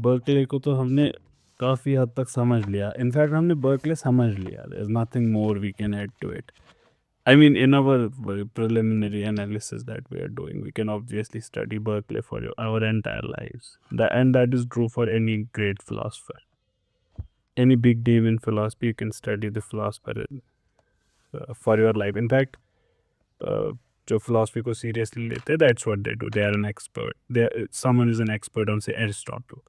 Berkeley को तो हमने काफ़ी हद तक समझ लिया। इनफैक्ट हमने बर्कले समझ लिया। There is nothing more we can add to it. I mean, in our preliminary analysis that we are doing, we can obviously study Berkeley for our entire lives. And that is true for any great philosopher. Any big name in philosophy, you can study the philosopher for your life. In fact, जो philosophy को seriously लेते हैं, that's what they do. They are an expert. Someone is an expert on, say, Aristotle.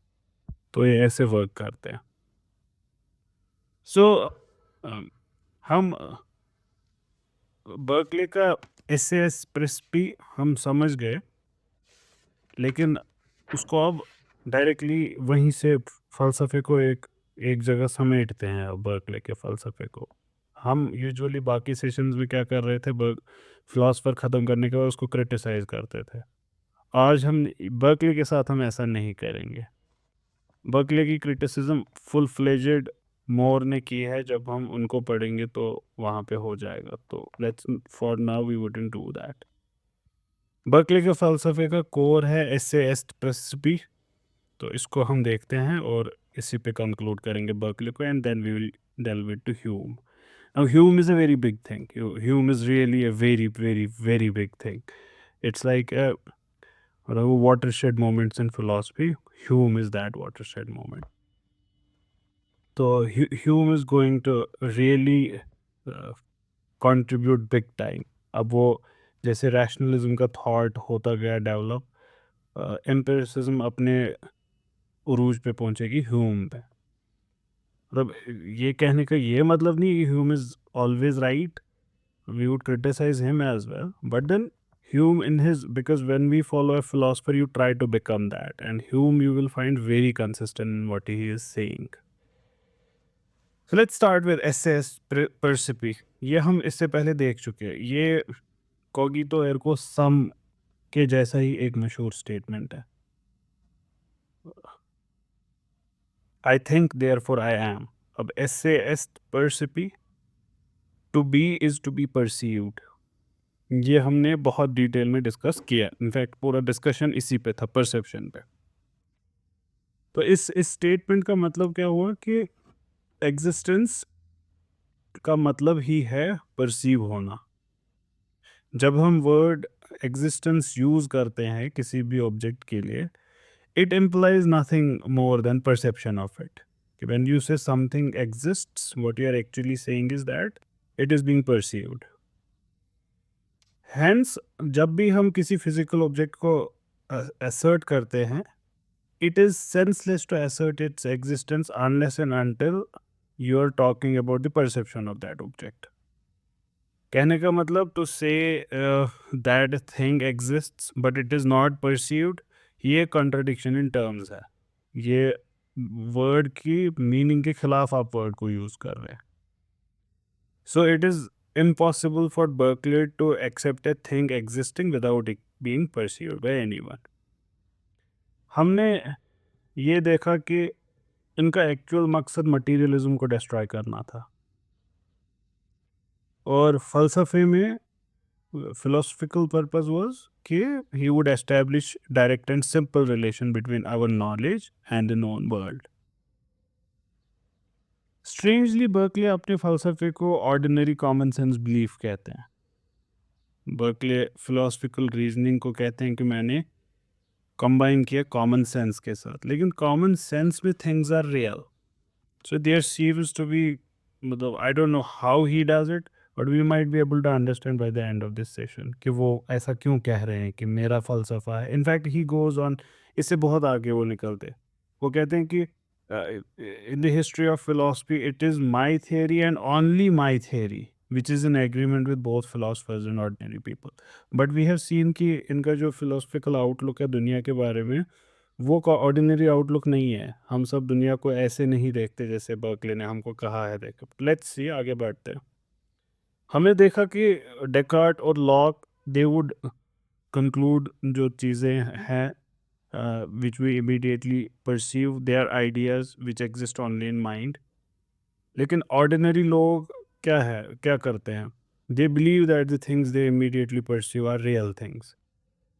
तो ये ऐसे work करते हैं. So, हम बर्कले का एसेस प्रिस्पी हम समझ गए, लेकिन उसको अब डायरेक्टली वहीं से फ़लसफ़े को एक जगह समेटते हैं। अब बर्कले के फ़लसफ़े को हम यूजुअली बाकी सेशंस में क्या कर रहे थे, फ़िलासफ़र ख़त्म करने के बाद उसको क्रिटिसाइज़ करते थे। आज हम बर्कले के साथ हम ऐसा नहीं करेंगे। बर्कले की क्रिटिसिज्म फुल फ्लेजेड मोर ने की है। जब हम उनको पढ़ेंगे तो वहाँ पे हो जाएगा। तो let's for now we wouldn't do that. Berkeley के फ़लसफ़े का कोर है एसे एस्ट प्रिंसिपी। तो इसको हम देखते हैं और इसी पे कंक्लूड करेंगे बर्कले को, and then we will delve into Hume. Now Hume is a very big thing. Hume is really a very, very, very big thing. It's like whatever watershed moments in philosophy, Hume is that watershed moment. So Hume is going to really contribute big time. अब वो जैसे rationalism का thought होता गया develop, empiricism अपने उरूज पे पहुंचेगी Hume पे। मतलब ये कहने का ये मतलब नहीं कि Hume is always right, we would criticise him as well, but then Hume in his, because when we follow a philosopher you try to become that, and Hume you will find very consistent in what he is saying. So let's start with essays percipi. ये हम इससे पहले देख चुके हैं। ये कॉगितो Ergo सम के जैसा ही एक मशहूर स्टेटमेंट है। I think therefore I am. अब esse est percipi, to be is to be perceived. ये हमने बहुत डिटेल में डिस्कस किया। इनफैक्ट पूरा डिस्कशन इसी पे था, परसेप्शन पे। तो इस स्टेटमेंट का मतलब क्या हुआ कि एग्जिस्टेंस का मतलब ही है परसीव होना। जब हम वर्ड एग्जिस्टेंस यूज़ करते हैं किसी भी ऑब्जेक्ट के लिए, it implies nothing more than perception of it. When you say something exists, what you are actually saying is that it is being perceived. Hence, जब भी हम किसी physical object को assert करते हैं, it is senseless to assert its existence unless and until you are talking about the perception of that object. कहने का मतलब to say that thing exists but it is not perceived, ये contradiction in terms है। ये word की meaning के खिलाफ आप वर्ड को यूज कर रहे हैं। So it is impossible for Berkeley to accept a thing existing without it being perceived by anyone. हमने ये देखा कि इनका एक्चुअल मकसद मटीरियलिज्म को डिस्ट्रॉय करना था, और फलसफे में philosophical purpose was कि he would establish direct and simple relation between our knowledge and the known world. Strangely, Berkeley अपने फलसफे को ऑर्डिनरी कॉमन सेंस बिलीफ कहते हैं। बर्कले फिलोसफिकल रीजनिंग को कहते हैं कि मैंने कंबाइन किया कॉमन सेंस के साथ, लेकिन कॉमन सेंस में things are real. So there seems to be, मतलब I don't know how he does it, but we might be able to understand by the end of this session कि वो ऐसा क्यों कह रहे हैं कि मेरा फ़लसफ़ा है। इनफैक्ट ही गोज़ ऑन, इससे बहुत आगे वो निकलते, वो कहते हैं कि in the history of philosophy it is my theory and only my theory which is in agreement with both philosophers and ordinary people. But we have seen कि इनका जो philosophical outlook है दुनिया के बारे में, वो का ऑर्डिनरी आउटलुक नहीं है। हम सब दुनिया को ऐसे नहीं देखते जैसे बर्कले ने हमको कहा है। देखो, लेट्स सी, आगे बढ़ते हैं। हमने देखा कि डेकार्ट और लॉक दे वुड कंक्लूड जो चीज़ें हैं which we immediately perceive, they are ideas which exist only in mind. लेकिन ordinary लोग क्या करते हैं? They believe that the things they immediately perceive are real things.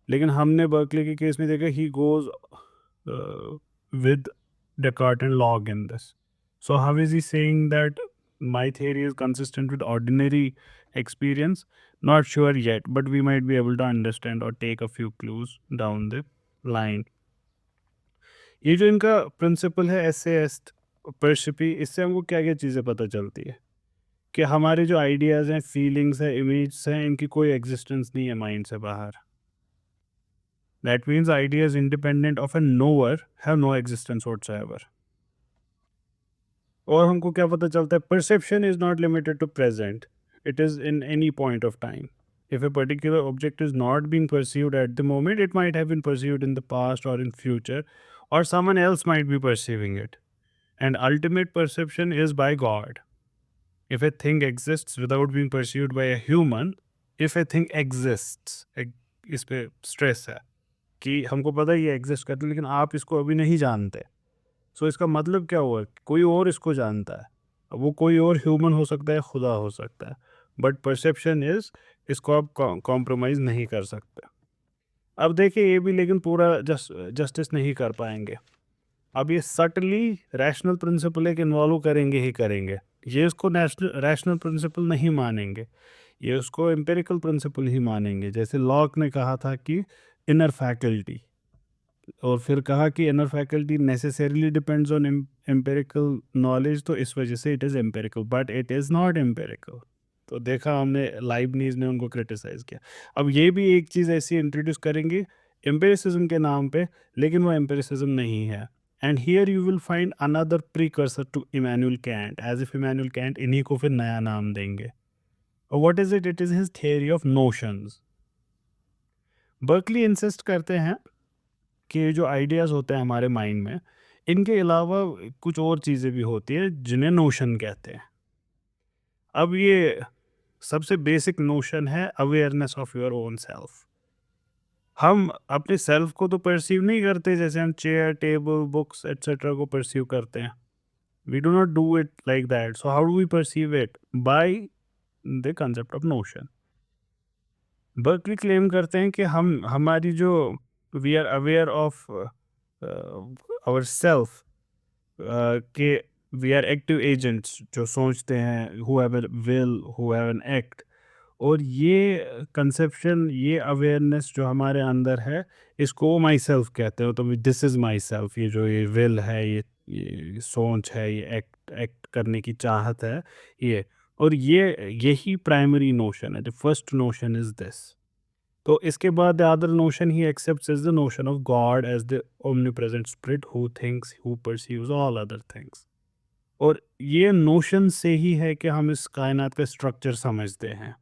लेकिन हमने बर्कले के केस में देखा, he goes with Descartes and Locke in this. So how is he saying that my theory is consistent with ordinary experience? Not sure yet, but we might be able to understand or take a few clues down the line. ये जो इनका principal है assets परसिपी, इससे हमको क्या क्या चीज़ें पता चलती है कि हमारे जो आइडियाज़ हैं, फीलिंग्स हैं, इमेज हैं, इनकी कोई एग्जिस्टेंस नहीं है माइंड से बाहर. That means ideas independent of a knower have no existence whatsoever. और हमको क्या पता चलता है? Perception is not limited to present, it is in any point of time. If a particular object is not being perceived at the moment, it might have been perceived in the past or in future, or someone else might be perceiving it. And ultimate perception is by God. If a thing exists without being perceived by a human, if a thing exists, इस पे stress है कि हमको पता है ये exist करता है लेकिन आप इसको अभी नहीं जानते. सो इसका मतलब क्या हुआ? कोई और इसको जानता है. अब वो कोई और ह्यूमन हो सकता है, खुदा हो सकता है, बट परसेप्शन इज, इसको आप कॉम्प्रोमाइज़ नहीं कर सकते. अब देखिए ये भी लेकिन पूरा जस्टिस नहीं कर पाएंगे. अब ये सटली रैशनल प्रिंसिपल एक इन्वॉल्व करेंगे ही करेंगे. ये इसको रैशनल प्रिंसिपल नहीं मानेंगे, ये उसको एम्पिरिकल प्रिंसिपल ही मानेंगे. जैसे लॉक ने कहा था कि इनर फैकल्टी, और फिर कहा कि inner faculty necessarily depends on empirical knowledge, तो इस वजह से it is empirical, but it is not empirical. तो देखा हमने, लाइबनीज ने उनको क्रिटिसाइज़ किया. अब ये भी एक चीज़ ऐसी इंट्रोड्यूस करेंगे एम्पिरिसिज्म के नाम पे, लेकिन वो एम्पिरिसिज्म नहीं है. And here you will find another precursor to Immanuel Kant, as if Immanuel Kant इन्हीं को फिर नया नाम देंगे. और what is it? It is his theory of notions. Berkeley insist करते हैं कि जो आइडियाज़ होते हैं हमारे माइंड में, इनके अलावा कुछ और चीज़ें भी होती हैं जिन्हें नोशन कहते हैं. अब ये सबसे बेसिक नोशन है awareness of your own self. हम अपने सेल्फ को तो परसीव नहीं करते जैसे हम चेयर, टेबल, बुक्स एट्सेट्रा को परसीव करते हैं. We do not do it like that. So how do we perceive it? By the concept of notion. Berkeley claim करते हैं कि हमारी जो we are aware of our self, कि we are active agents जो सोचते हैं, who have a will, who have an act. और ये कंसेप्शन, ये अवेयरनेस जो हमारे अंदर है, इसको माई सेल्फ कहते हो. तो दिस इज़ माई सेल्फ. ये जो ये विल है, ये सोच है, ये एक्ट करने की चाहत है, ये. और यही प्राइमरी नोशन है. The first notion is this. तो इसके बाद the other notion he accepts is the notion of God as the omnipresent spirit who thinks, who perceives all other things. और ये नोशन से ही है कि हम इस कायनात का स्ट्रक्चर समझते हैं.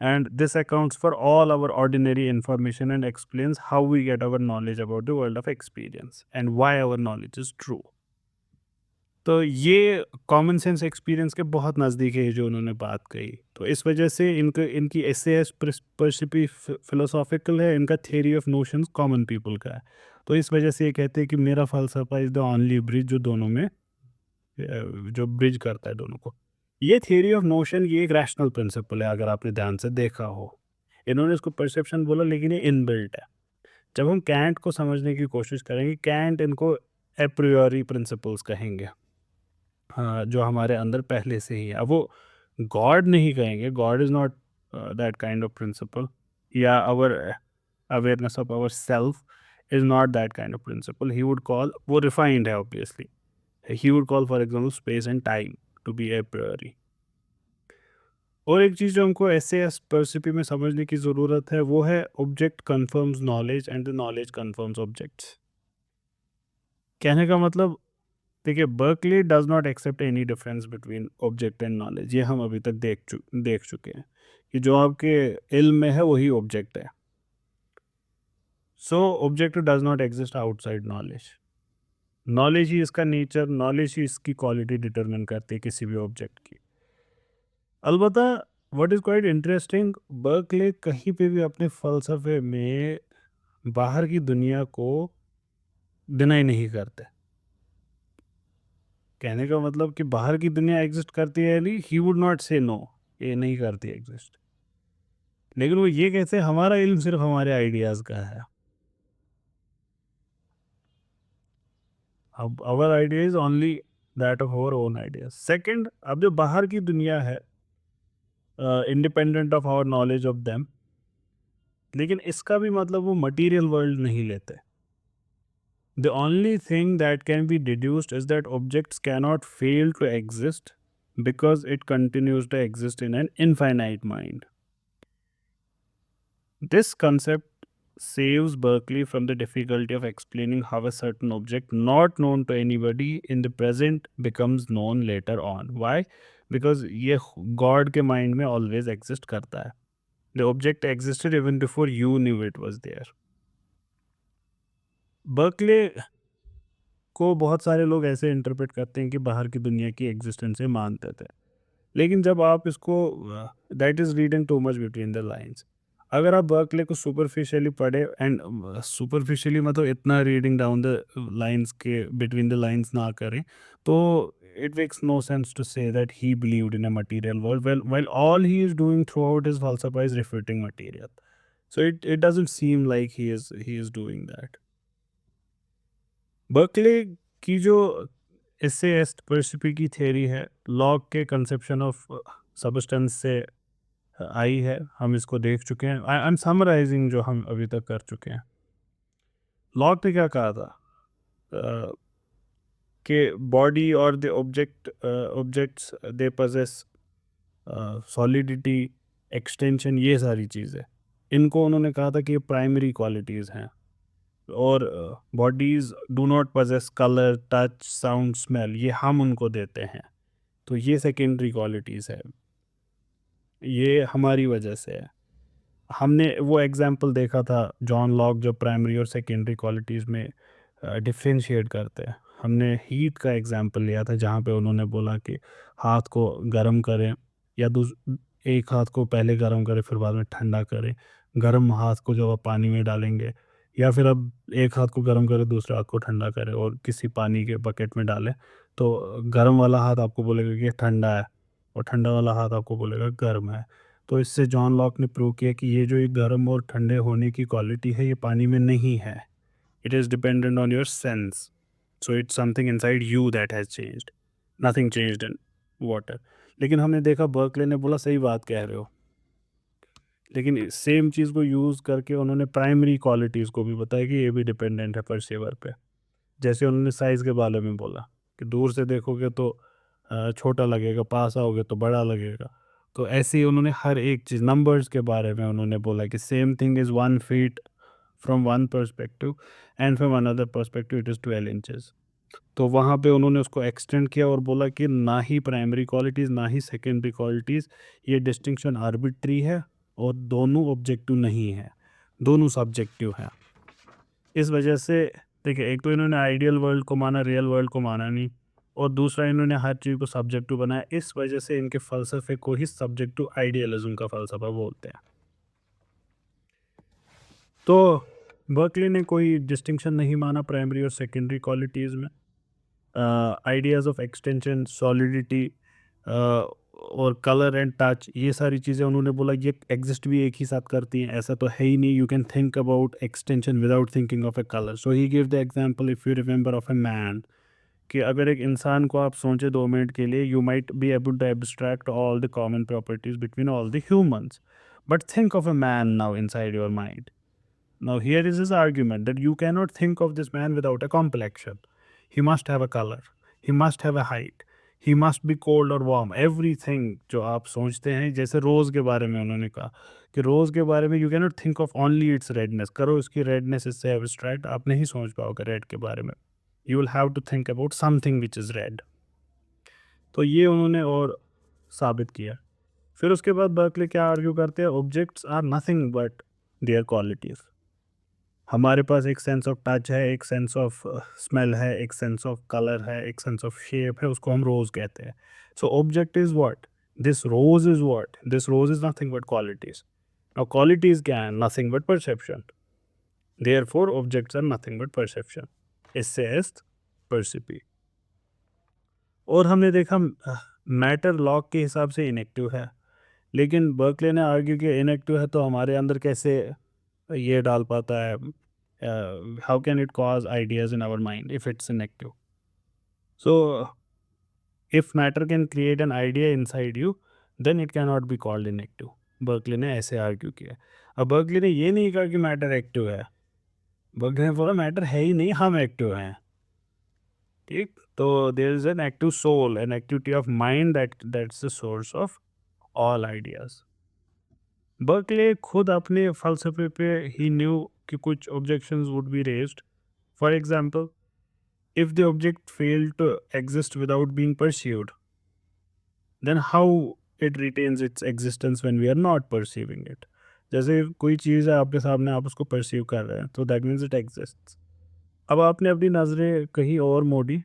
And this accounts for all our ordinary information and explains how we get our knowledge about the world of experience and why our knowledge is true. तो ये कॉमन सेंस एक्सपीरियंस के बहुत नज़दीक है ये जो उन्होंने बात कही. तो इस वजह से इनकी एसेस परसिपी फिलोसॉफिकल है, इनका theory of notions common people का है. तो इस वजह से ये कहते हैं कि मेरा फ़लसफ़ा इज़ द ओनली ब्रिज जो दोनों में जो ब्रिज करता है दोनों को. ये थियरी ऑफ नोशन, ये एक रैशनल प्रिंसिपल है अगर आपने ध्यान से देखा हो. इन्होंने इसको परसेप्शन बोला लेकिन ये इनबिल्ट है. जब हम कैंट को समझने की कोशिश करेंगे, कैंट इनको एप्रियोरी प्रिंसिपल्स कहेंगे, हाँ, जो हमारे अंदर पहले से ही है. अब वो गॉड नहीं कहेंगे, God is not that kind of principle, या our awareness of our self is not that kind of principle. He would call, वो रिफाइंड है obviously, he would call for example space and time to be a priori. और एक चीज़ जो हमको ऐसे S परसिपी में समझने की ज़रूरत है, वो है object confirms knowledge and the knowledge confirms objects. कहने का मतलब, देखिए, Berkeley does not accept any difference between object and knowledge. ये हम अभी तक देख चुके हैं कि जो आपके इल्म में है वही ऑब्जेक्ट है. So object does not exist outside knowledge. Knowledge ही इसका नेचर, नॉलेज ही इसकी क्वालिटी डिटरमिन करती है किसी भी ऑब्जेक्ट की. अलबत्ता what is quite interesting, Berkeley कहीं पे भी अपने फ़लसफ़े में बाहर की दुनिया को डिनाई नहीं करते. कहने का मतलब कि बाहर की दुनिया एग्जिस्ट करती है, नहीं, ही वुड नॉट से नो, ये नहीं करती एग्जिस्ट. लेकिन वो ये कहते हैं हमारा इल्म सिर्फ हमारे आइडियाज़ का है. अब our idea is only that of our own idea. Second, अब जो बाहर की दुनिया है, independent of our knowledge of them, लेकिन इसका भी मतलब वो मटेरियल वर्ल्ड नहीं लेते. The only thing that can be deduced is that objects cannot fail to exist because it continues to exist in an infinite mind. This concept saves Berkeley from the difficulty of explaining how a certain object not known to anybody in the present becomes known later on. Why? Because ये God के mind में always exist करता है. The object existed even before you knew it was there. Berkeley को बहुत सारे लोग ऐसे इंटरप्रेट करते हैं कि बाहर की दुनिया की एग्जिस्टेंस से मानते थे, लेकिन जब आप इसको, that is reading too much between the lines. अगर आप बर्कले को सुपरफिशियली पढ़े, एंड सुपरफिशियली मतलब इतना रीडिंग डाउन द लाइंस के बिटवीन द लाइंस ना करें, तो it makes no sense to say that he believed in a material world while all he is doing throughout his falsafy is refuting material. So it doesn't seem like he is doing that. Berkeley की जो essayist पर्सिपी की theory है, lock के conception of substance से आई है. हम इसको देख चुके हैं. आई एम समराइजिंग जो हम अभी तक कर चुके हैं. लॉक ने क्या कहा था कि बॉडी और the objects they possess solidity, extension, ये सारी चीज़ें, इनको उन्होंने कहा था कि ये प्राइमरी क्वालिटीज़ हैं. और bodies do not possess colour, touch, sound, smell, ये हम उनको देते हैं. तो ये सेकेंडरी क्वालिटीज़ है, ये हमारी वजह से है. हमने वो एग्जांपल देखा था जॉन लॉक जो प्राइमरी और सेकेंडरी क्वालिटीज़ में डिफ्रेंशिएट करते हैं. हमने हीट का एग्जांपल लिया था जहाँ पे उन्होंने बोला कि हाथ को गर्म करें, या एक हाथ को पहले गर्म करें फिर बाद में ठंडा करें. गर्म हाथ को जब आप पानी में डालेंगे, या फिर अब एक हाथ को गर्म करें दूसरे हाथ को ठंडा करें और किसी पानी के बकेट में डालें, तो गर्म वाला हाथ आपको बोलेगा कि ठंडा है, और ठंडा वाला हाथ आपको बोलेगा गर्म है. तो इससे जॉन लॉक ने प्रूव किया कि ये जो एक गर्म और ठंडे होने की क्वालिटी है, ये पानी में नहीं है. It is dependent on your sense. So it's something inside you that has changed, nothing changed in water. लेकिन हमने देखा बर्कले ने बोला सही बात कह रहे हो, लेकिन सेम चीज़ को यूज़ करके उन्होंने प्राइमरी क्वालिटीज़ को भी बताया कि ये भी डिपेंडेंट है परसीवर पे. जैसे उन्होंने साइज़ के बारे में बोला कि दूर से देखोगे तो छोटा लगेगा, पास आओगे तो बड़ा लगेगा. तो ऐसे ही उन्होंने हर एक चीज़, नंबर्स के बारे में उन्होंने बोला कि same thing is 1 feet from one perspective and from another perspective it is 12 inches. तो वहाँ पे उन्होंने उसको एक्सटेंड किया और बोला कि ना ही प्राइमरी क्वालिटीज़ ना ही सेकेंडरी क्वालिटीज़, ये डिस्टिंक्शन आर्बिट्री है और दोनों ऑब्जेक्टिव नहीं है, दोनों सब्जेक्टिव हैं. इस वजह से देखिए, एक तो इन्होंने आइडियल वर्ल्ड को माना, रियल वर्ल्ड को माना नहीं, और दूसरा इन्होंने हर चीज़ को सब्जेक्टिव बनाया. इस वजह से इनके फ़लसफ़े को ही सब्जेक्टिव आइडियलिज्म का फ़लसफ़ा बोलते हैं. तो बर्कली ने कोई डिस्टिंक्शन नहीं माना प्राइमरी और सेकेंडरी क्वालिटीज़ में. आइडियाज़ ऑफ एक्सटेंशन, सॉलिडिटी और कलर एंड टच, ये सारी चीज़ें उन्होंने बोला ये एग्जिस्ट भी एक ही साथ करती हैं. ऐसा तो है ही नहीं, you can think about extension without thinking of A colour. So he give the example, if you remember, of a man, कि अगर एक इंसान को आप सोचें 2 मिनट के लिए, you might be able to abstract all the common properties between all the humans, but think of a man now inside your mind. Now here is his argument that you cannot think of this man without a complexion. He must have a color. He must have a height. He must be cold or warm. Everything जो आप सोचते हैं, जैसे रोज़ के बारे में उन्होंने कहा कि रोज़ के बारे में you cannot think of only its redness. करो इसकी redness इससे abstract, आप नहीं सोच पाओगे रेड के बारे में. You will have to think about something which is red. तो ये उन्होंने और साबित किया. फिर उसके बाद बर्कले क्या आर्ग्यू करते हैं, objects are nothing but their qualities. हमारे पास एक सेंस ऑफ टच है, एक सेंस ऑफ स्मेल है, एक सेंस ऑफ कलर है, एक सेंस ऑफ शेप है, उसको हम रोज़ कहते हैं. So object is what, this rose is what, this rose is nothing but qualities. Now qualities क्या है, nothing but perception. Therefore objects are nothing but perception. इससे एस्ट परसिपी. और हमने देखा मैटर लॉक के हिसाब से इनएक्टिव है, लेकिन बर्कले ने आर्ग्यू किया इनएक्टिव है तो हमारे अंदर कैसे ये डाल पाता है, how can it cause ideas in our mind if it's inactive. So if matter can create an idea inside you then it can not be called inactive. Berkeley ने ऐसे आर्ग्यू किया। अब बर्कले ने ये नहीं कहा कि मैटर एक्टिव है, बर्कले ने बोला मैटर है ही नहीं, हम एक्टिव हैं। ठीक, तो there is an active soul, an activity of mind that's the source of all ideas. Berkeley खुद अपने फ़लसफ़े पे ही न्यू कि कुछ objections would be raised. For example, if the object failed to exist without being pursued, then how it retains its existence when we are not perceiving it? जैसे कोई चीज़ है आपके सामने, आप उसको परसीव कर रहे हैं, तो दैट मीन्स इट एग्जिस्ट्स। अब आपने अपनी नज़रें कहीं और मोड़ी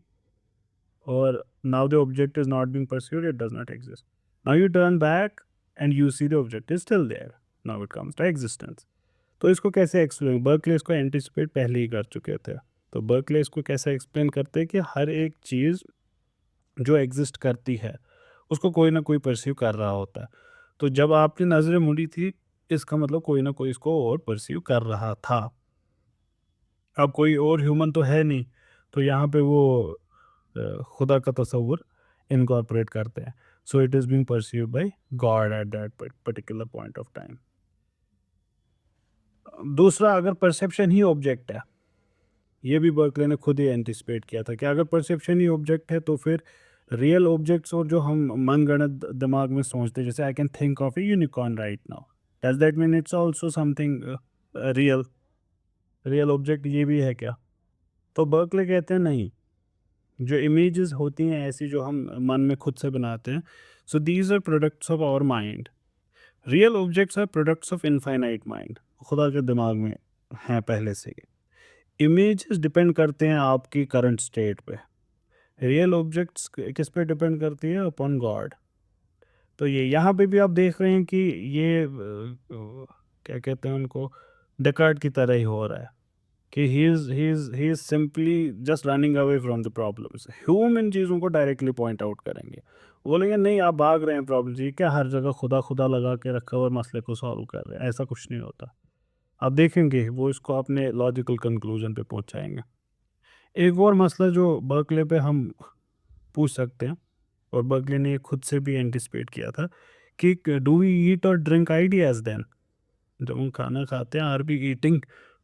और now the object is not being pursued, it does not exist. Now you turn back and you see the object is still there. Now it comes to existence. तो इसको कैसे एक्सप्लेन, बर्कले इसको एंटिसिपेट पहले ही कर चुके थे। तो Berkeley इसको कैसे एक्सप्लेन करते हैं कि हर एक चीज़ जो एग्जिस्ट करती है उसको कोई ना कोई परसीव कर रहा होता है। तो जब आपने नज़रें मुड़ी थी, इसका मतलब कोई ना कोई इसको और परसीव कर रहा था। अब कोई और ह्यूमन तो है नहीं, तो यहाँ पे वो खुदा का तस्वुर इनकॉर्पोरेट करते हैं। So it is being perceived bye God at that particular point of time. दूसरा, अगर परसेप्शन ही ऑब्जेक्ट है, ये भी बर्कले ने खुद ही एंटिसिपेट किया था कि अगर परसेप्शन ही ऑब्जेक्ट है तो फिर रियल ऑब्जेक्ट्स और जो हम मनगढ़ंत दिमाग में सोचते हैं, जैसे I can think of A unicorn right now, does that mean it's also something real? Real object ये भी है क्या? तो बर्कले कहते हैं नहीं, जो इमेजेस होती हैं ऐसी जो हम मन में खुद से बनाते हैं, so these are products of our mind. Real objects are products of infinite mind, खुदा के दिमाग में हैं पहले से ही। इमेजेस डिपेंड करते हैं आपकी करंट स्टेट पे। रियल ऑब्जेक्ट्स किस पे डिपेंड करती है? Upon God. तो ये यहाँ पे भी आप देख रहे हैं कि ये क्या कहते हैं उनको, डेकार्ट की तरह ही हो रहा है कि he is simply just running away from the problems. Hume इन चीज़ों को डायरेक्टली पॉइंट आउट करेंगे, बोलेंगे नहीं आप भाग रहे हैं प्रॉब्लम से, क्या हर जगह खुदा खुदा लगा के रखा हुआ मसले को सॉल्व कर रहे हैं, ऐसा कुछ नहीं होता। आप देखेंगे वो इसको अपने लॉजिकल कंक्लूजन पे पहुंचाएंगे। एक और मसला जो बर्कले पे हम पूछ सकते हैं, और बर्कले ने ये खुद से भी एंटिसिपेट किया था कि डू वी ईट और ड्रिंक आइडियाज देन? जब हम खाना खाते हैं, R be eating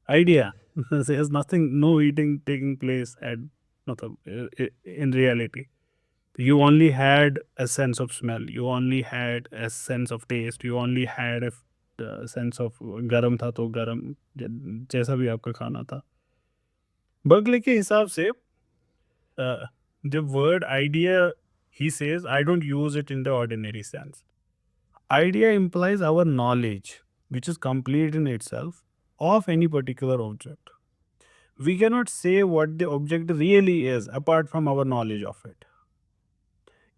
idea? there's nothing, no eating taking place at, मतलब in reality you only had a sense of smell, you only had a sense of taste, you only had a sense of गरम था तो गरम, जैसा भी आपका खाना था। बर्कले के हिसाब से the word idea, he says, I don't use it in the ordinary sense. Idea implies our knowledge, which is complete in itself, of any particular object. We cannot say what the object really is apart from our knowledge of it.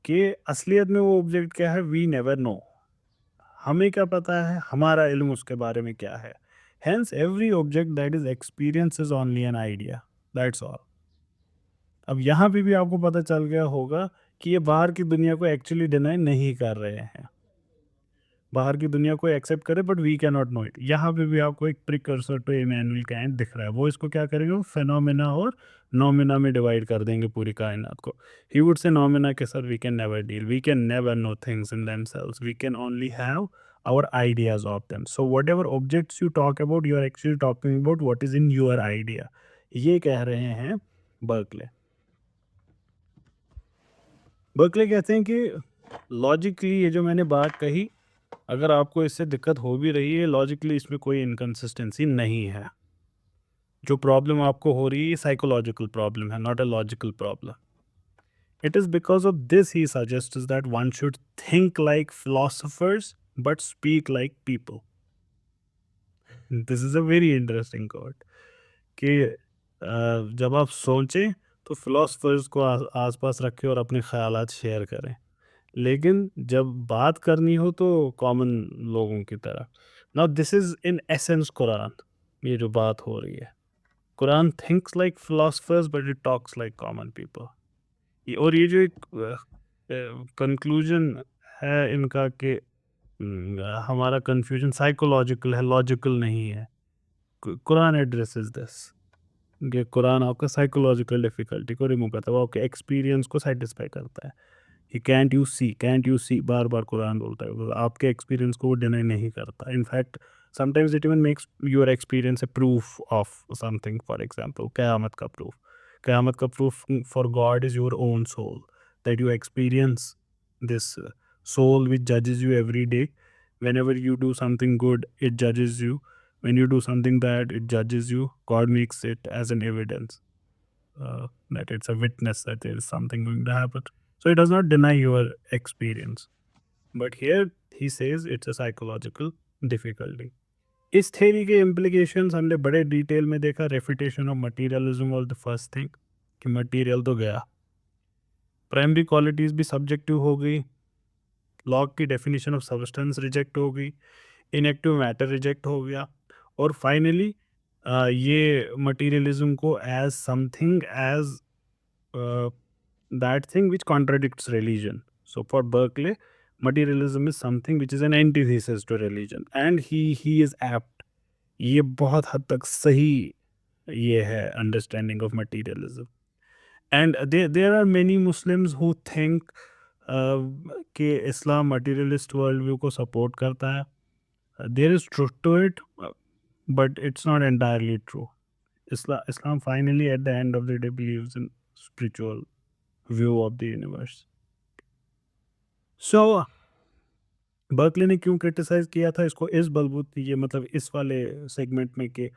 कि असलियत में वो object क्या है, we never know. हमें क्या पता है, हमारा इल्म उसके बारे में क्या है। Hence, every object that is experienced is only an idea. That's all. अब यहाँ पे भी आपको पता चल गया होगा कि ये बाहर की दुनिया को एक्चुअली डिनाई नहीं कर रहे हैं। बाहर की दुनिया को एक्सेप्ट करे but we can not know it. यहाँ पे भी आपको एक प्रिकर्सर टू इमैनुअल काइंट दिख रहा है। वो इसको क्या करेंगे, वो फेनोमेना और नोमेना में डिवाइड कर देंगे पूरी कायनात को। ही वुड से नोमेना के सर we can never deal, we can never know things in themselves, we can only have our ideas of them. So whatever objects you talk about, you are actually talking about what is in your idea. ये कह रहे हैं Berkeley. Berkeley कहते हैं कि logically ये जो मैंने बात कही, अगर आपको इससे दिक्कत हो भी रही है, लॉजिकली इसमें कोई इनकन्सिस्टेंसी नहीं है। जो प्रॉब्लम आपको हो रही है साइकोलॉजिकल प्रॉब्लम है, not a logical problem. It is because of this he suggests that one should think like philosophers but speak like people. This is a very interesting coat कि जब आप सोचें तो फिलोसफर्स को आसपास रखें और अपने ख्यालात शेयर करें, लेकिन जब बात करनी हो तो कॉमन लोगों की तरह। Now this is in essence Quran, ये जो बात हो रही है। Quran thinks like philosophers but it talks like common people. ये और ये जो एक कंक्लूजन है इनका कि हमारा कन्फ्यूजन साइकोलॉजिकल है, लॉजिकल नहीं है। Quran addresses this. ये कुरान आपका साइकोलॉजिकल डिफिकल्टी को रिमूव करता है, वो आपके एक्सपीरियंस को सेटिस्फाई करता है। ही कैंट यू सी बार बार कुरान बोलता है, वो आपके एक्सपीरियंस को वो डिनाई नहीं करता। In fact sometimes it even makes your experience a proof of something. For example क़यामत का proof for God is your own soul, that you experience this soul which judges you every day. Whenever you do something good, it judges you. When you do something bad, it judges you. God makes it as an evidence, that it's a witness that there is something going to happen. So it does not deny your experience. But here he says it's a psychological difficulty. इस theory के implications हमने बड़े detail में देखा। Refutation of materialism was the first thing, कि material तो गया, primary qualities भी सब्जेक्टिव हो गई, लॉग की डेफिनेशन ऑफ सब्सटेंस रिजेक्ट हो गई, इनएक्टिव मैटर रिजेक्ट हो गया, और फाइनली ये मटीरियलिज्म को as something as that thing which contradicts religion. So for Berkeley, materialism is something which is an antithesis to religion, and he is apt. ये बहुत हद तक सही ये है understanding of materialism. And there are many Muslims who think कि इस्लाम materialist worldview को support करता है. There is truth to it, but it's not entirely true. Islam finally at the end of the day believes in spiritual view of the universe. So Berkeley ने क्यों criticise किया था इसको इस बलबूते, ये मतलब इस वाले सेगमेंट में, कि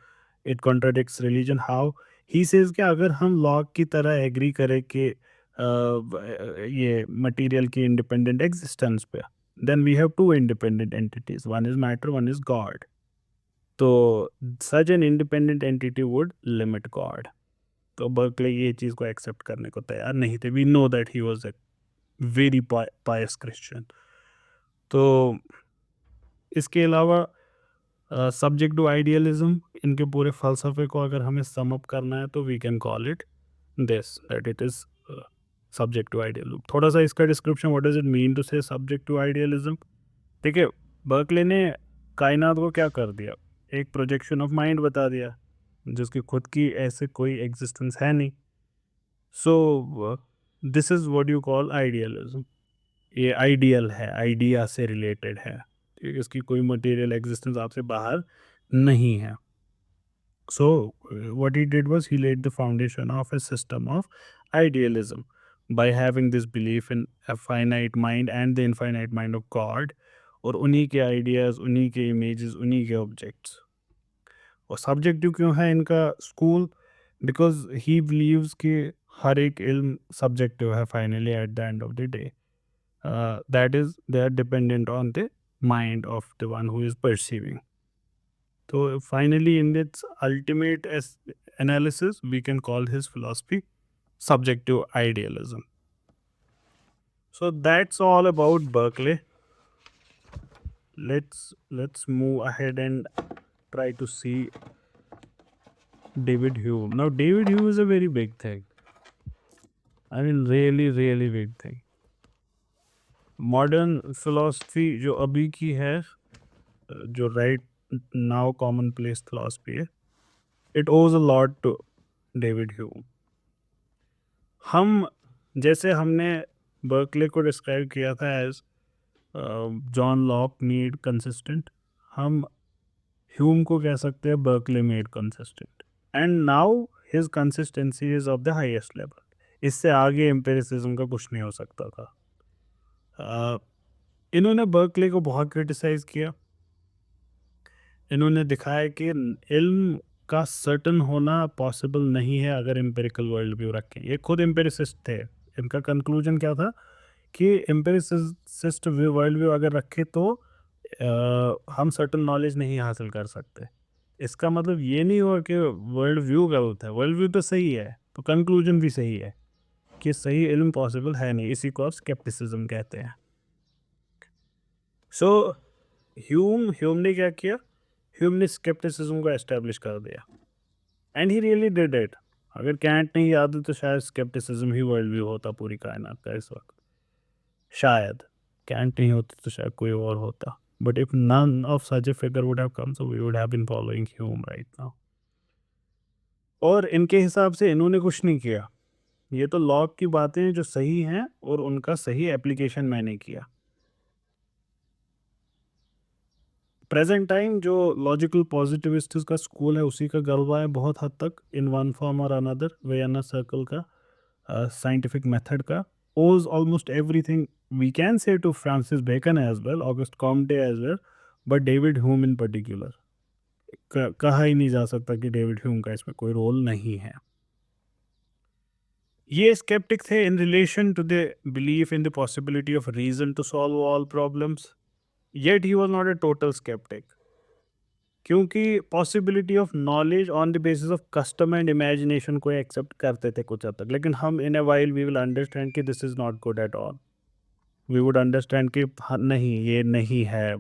it contradicts religion. How he says कि अगर हम लॉग की तरह एग्री करें कि ये मटेरियल की इंडिपेंडेंट एग्जिस्टेंस पे, then we have two independent entities, one is matter, one is God. तो such an independent entity would limit God. तो बर्कले ये चीज़ को एक्सेप्ट करने को तैयार नहीं थे। We know that he was a very pious Christian. तो इसके अलावा सब्जेक्ट टू आइडियलिज्म, इनके पूरे फ़लसफ़े को अगर हमें सम अप करना है तो we can call it this, that it is subject to idealism. थोड़ा सा इसका description, what does it mean to say subject to idealism. देखिए, बर्कले ने कायनात को क्या कर दिया, एक प्रोजेक्शन ऑफ माइंड बता दिया, जिसकी खुद की ऐसे कोई एग्जिस्टेंस है नहीं। So this is what you call idealism. ये आइडियल है, आइडिया से रिलेटेड है, ठीक है, इसकी कोई मटेरियल एग्जिस्टेंस आपसे बाहर नहीं है। So what he did was he laid the foundation of a system of idealism by having this belief in a finite mind and the infinite mind of God, और उन्हीं के आइडियाज़, उन्हीं के images, उन्हीं के ऑब्जेक्ट्स। और subjective क्यों है इनका स्कूल, बिकॉज ही बिलीव्स कि हर एक इल्म सब्जेक्टिव है finally at the end of the day. that is, they are dependent on the mind of the one who is perceiving. So finally, in its ultimate analysis, we can call his philosophy subjective idealism. So that's all about Berkeley. Let's move ahead and try to see David Hume. Now David Hume is a very big thing. I mean, really big thing. Modern philosophy जो अभी की है, जो right now common place philosophy है, it owes a lot to David Hume. हम जैसे हमने Berkeley को डिस्क्राइब किया था as John Locke need consistent, हम ह्यूम को कह सकते हैं Berkeley made consistent, and now his consistency is of the highest level. इससे आगे एम्पिरिसिज्म का कुछ नहीं हो सकता था। इन्होंने बर्कले को बहुत क्रिटिसाइज़ किया। इन्होंने दिखाया कि इल्म का सर्टन होना पॉसिबल नहीं है अगर एम्पिरिकल वर्ल्ड व्यू रखें। ये खुद एम्पिरिसिस्ट थे। इनका कंक्लूजन क्या था कि एम्पिरिसिस्ट वर्ल्ड व्यू अगर रखें तो हम सर्टन नॉलेज नहीं हासिल कर सकते। इसका मतलब ये नहीं हुआ कि वर्ल्ड व्यू गलत है, वर्ल्ड व्यू तो सही है, तो कंक्लूजन भी सही है कि सही इल्म पॉसिबल है नहीं। इसी को आप स्केप्टिसिज्म कहते हैं। सो ह्यूम ने क्या किया, ह्यूम ने स्केप्टिसिज्म को एस्टेब्लिश कर दिया, and he really did it. अगर कैंट नहीं याद है तो शायद स्केप्टिसिज्म ही वर्ल्ड व्यू होता पूरी कायनात का इस वक्त। शायद कैंट नहीं होती तो शायद कोई और होता, but if none of such a figure would have come, so we would have been following Hume right now. और इनके हिसाब से इन्होंने कुछ नहीं किया, ये तो लॉग की बातें हैं जो सही हैं और उनका सही एप्लीकेशन मैंने किया। प्रेजेंट टाइम जो लॉजिकल पॉजिटिविस्ट का स्कूल है उसी का गलबा है बहुत हद तक, इन वन फॉर्म और अनदर, वियना सर्कल का, साइंटिफिक मेथड का, owes almost everything we can say to Francis Bacon as well, Auguste Comte as well, but David Hume in particular, कहा ही नहीं जा सकता कि डेविड ह्यूम का इसमें कोई रोल नहीं है। ये स्केप्टिक थे in relation to the belief in the possibility of reason to solve all problems, yet he was not a total sceptic, क्योंकि possibility of knowledge on the basis of custom and imagination को accept करते थे कुछ हद तक, लेकिन हम in a while we will understand कि this is not good at all, we would understand कि हाँ, नहीं ये नहीं है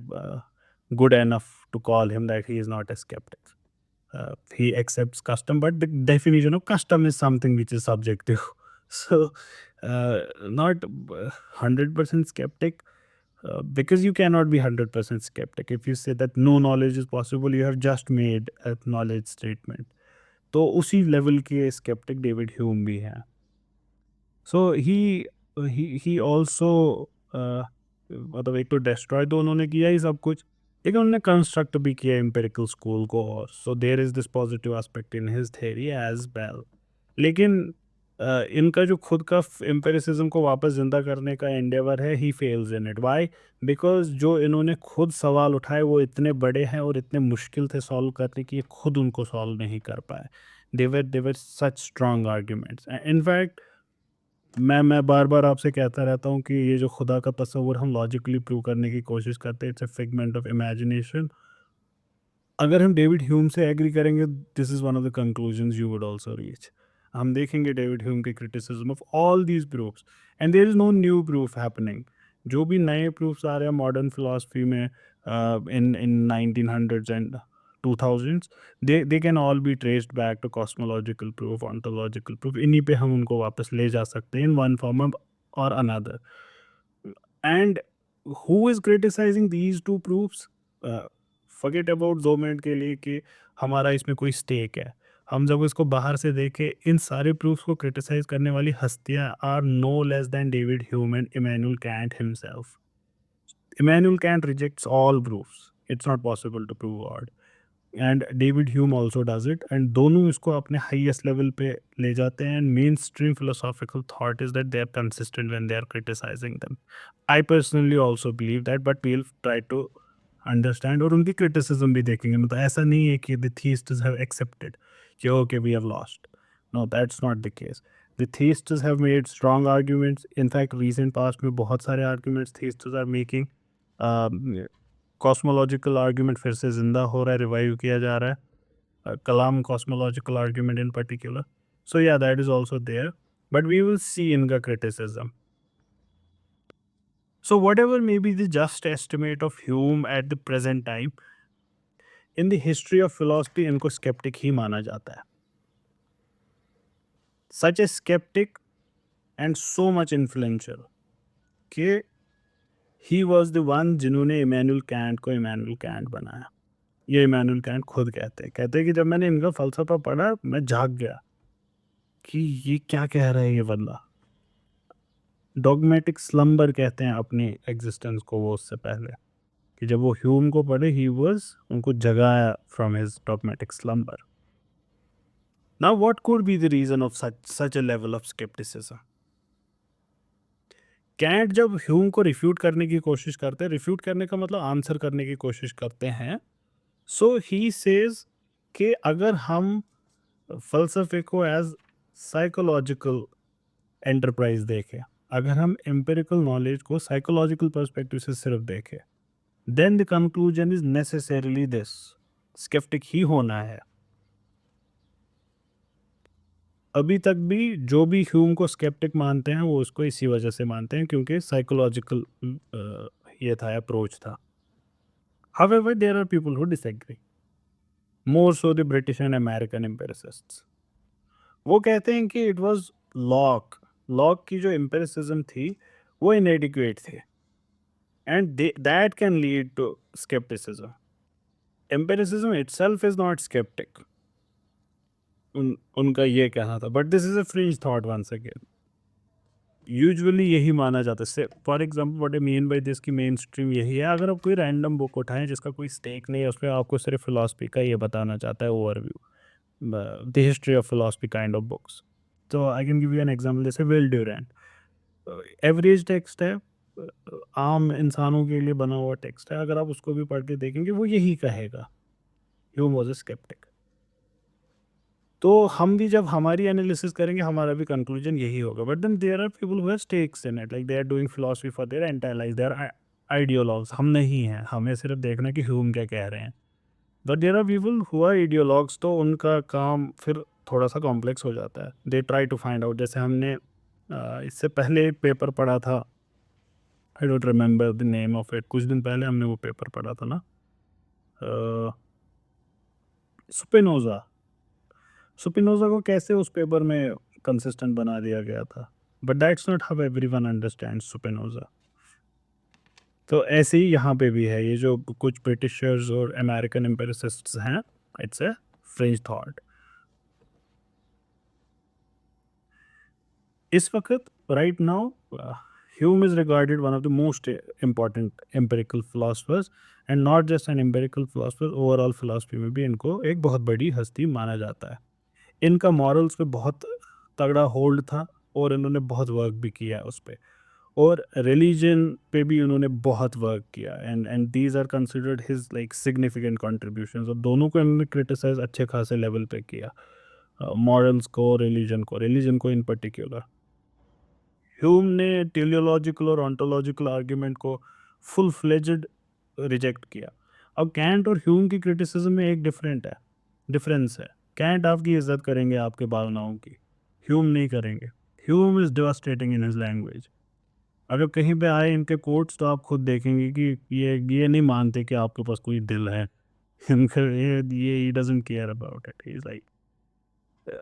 good enough to call him that he is not a sceptic, he accepts custom, but the definition of custom is something which is subjective. So not 100% skeptic, because you cannot be 100% skeptic if you say that no knowledge is possible, you have just made a knowledge statement. तो उसी level के sceptic David Hume भी हैं। सो he also, मतलब एक तो destroy तो उन्होंने किया ही सब कुछ, लेकिन उन्होंने कंस्ट्रक्ट भी किया एम्पिरिकल स्कूल को, और so there is this positive aspect in his theory as well. लेकिन इनका जो खुद का एम्पिरिसिज्म को वापस जिंदा करने का एंडेवर है, he fails in it. Why? Because जो इन्होंने खुद सवाल उठाए वो इतने बड़े हैं और इतने मुश्किल थे सॉल्व करने की, ये खुद उनको सॉल्व नहीं कर पाए। देवर सच स्ट्रॉन्ग आर्ग्यूमेंट्स। इनफैक्ट मैं बार-बार आपसे कहता रहता हूँ कि ये जो खुदा का तस्वुर हम लॉजिकली प्रूव करने की कोशिश करते हैं, it's a figment of imagination. अगर हम डेविड ह्यूम से एग्री करेंगे, this is one of the conclusions you would also reach. हम देखेंगे डेविड ह्यूम के criticism of all these proofs, and there is no new proof happening. जो भी नए प्रूफ्स आ रहे हैं मॉडर्न फिलॉसफी में, इन 1900s and 2000s, they can all be traced back to cosmological proof, ontological proof। इन्हीं पे हम उनको वापस ले जा सकते हैं इन वन फॉर्म और another. And who is criticising these two proofs? Forget about 2 minute के लिए कि हमारा इसमें कोई स्टेक है। हम जब इसको बाहर से देखें, इन सारे प्रूफ्स को क्रिटिसाइज करने वाली हस्तियां are no less than David Hume and Immanuel Kant himself. Immanuel Kant rejects all proofs. It's not possible to prove God. And David Hume also does it, and दोनों इसको अपने हाईएस्ट लेवल पे ले जाते हैं। And mainstream philosophical thought is that they are consistent when they are criticising them. I personally also believe that, but we will try to understand, और उनकी criticism भी देखेंगे। मतलब ऐसा नहीं है कि द थीस्ट्स हैव एक्सेप्टेड कि okay we have lost, no that's not the case. The theists have made strong arguments. In fact recent past में बहुत सारे arguments theists are making. Cosmological argument फिर से ज़िंदा हो रहा है, रिवाइव किया जा रहा है, Kalam cosmological argument in particular. So yeah that is also there, but we will see इनका criticism. So whatever may be the just estimate of Hume at the present time, in the history of philosophy इनको sceptic ही माना जाता है। Such a sceptic and so much influential कि he was the one जिन्होंने Immanuel Kant को Immanuel Kant बनाया। ये इमैनुअल कैंट खुद कहते हैं कि जब मैंने इनका फ़लसफ़ा पढ़ा, मैं जाग गया कि ये क्या कह रहा है ये बंदा। डॉगमेटिक स्लम्बर कहते हैं अपनी एग्जिस्टेंस को वो, उससे पहले कि जब वो ह्यूम को पढ़े, ही वाज़ उनको जगाया from his dogmatic slumber. Now what could be the reason of such a level of scepticism? Kant जब ह्यूम को रिफ्यूट करने की कोशिश करते हैं, रिफ्यूट करने का मतलब आंसर करने की कोशिश करते हैं, सो ही सेज कि अगर हम फ़लसफ़े को एज़ साइकोलॉजिकल एंटरप्राइज देखें, अगर हम एम्पिरिकल नॉलेज को साइकोलॉजिकल पर्सपेक्टिव से सिर्फ देखें, then the conclusion is necessarily this, sceptic ही होना है। अभी तक भी जो भी ह्यूम को स्केप्टिक मानते हैं वो उसको इसी वजह से मानते हैं क्योंकि साइकोलॉजिकल ये था, अप्रोच था। However there are people who disagree, more so the British and American empiricists. वो कहते हैं कि इट वाज लॉक, लॉक की जो एम्पिरिसिज्म थी वो इनएडिक्वेट थी, and that can lead to skepticism. Empiricism itself is not skeptic. उनका ये कहना था, but this is a fringe thought once again. Usually यही माना जाता है। For example what I mean by this, की मेन स्ट्रीम यही है, अगर आप कोई रैंडम बुक उठाएं जिसका कोई स्टेक नहीं है उसमें, आपको सिर्फ फिलॉसफी का ये बताना चाहता है overview, the history of philosophy kind of books. तो I can give you an example, जैसे विल ड्यूरेंट, एवरेज टेक्स्ट है, आम इंसानों के लिए बना हुआ टेक्स्ट है, अगर आप उसको भी पढ़ के देखेंगे वो यही कहेगा, ह्यूम वाज अ स्केप्टिक। तो हम भी जब हमारी एनालिसिस करेंगे हमारा भी कंक्लूजन यही होगा, but then there are people who have stakes in it, like they are doing philosophy for their entire life, they are ideologues. हम नहीं हैं, हमें सिर्फ देखना है कि ह्यूम क्या कह रहे हैं। But there are people who are ideologues, तो उनका काम फिर थोड़ा सा कॉम्प्लेक्स हो जाता है। They try to find out, जैसे हमने इससे पहले एक पेपर पढ़ा था, I don't remember the name of it, कुछ दिन पहले हमने वो पेपर पढ़ा था ना, स्पिनोजा। स्पिनोजा को कैसे उस पेपर में कंसिस्टेंट बना दिया गया था, but that's not how everyone understands Spinoza. तो ऐसे ही यहाँ पे भी है, ये जो कुछ ब्रिटिशर्स और अमेरिकन एम्पिरिसिस्ट्स हैं, इट्स ए फ्रेंच थॉट। इस वक्त right now Hume is regarded one of the most important empirical philosophers, and not just an empirical philosopher, overall philosophy में भी इनको एक बहुत बड़ी हस्ती माना जाता है। इनका मॉरल्स पे बहुत तगड़ा होल्ड था और इन्होंने बहुत वर्क भी किया है उस पे, और रिलीजन पे भी उन्होंने बहुत वर्क किया, and these are considered his like significant contributions, और दोनों को इन्होंने क्रिटिसाइज अच्छे खासे लेवल पे किया, मॉरल्स को, रिलीजन को इन पर्टिकुलर। ह्यूम ने टेलियोलॉजिकल और ऑन्टोलॉजिकल आर्ग्यूमेंट को फुल फ्लेज्ड रिजेक्ट किया। अब कैंट और ह्यूम की क्रिटिसिज्म में एक डिफरेंस है। कैंट आपकी इज्जत करेंगे आपके भावनाओं की, ह्यूम नहीं करेंगे। Hume is devastating in his language. अगर कहीं पे आए इनके कोट्स तो आप खुद देखेंगे कि ये नहीं मानते कि आपके पास कोई दिल है। इनका ये he doesn't care about it. He's like,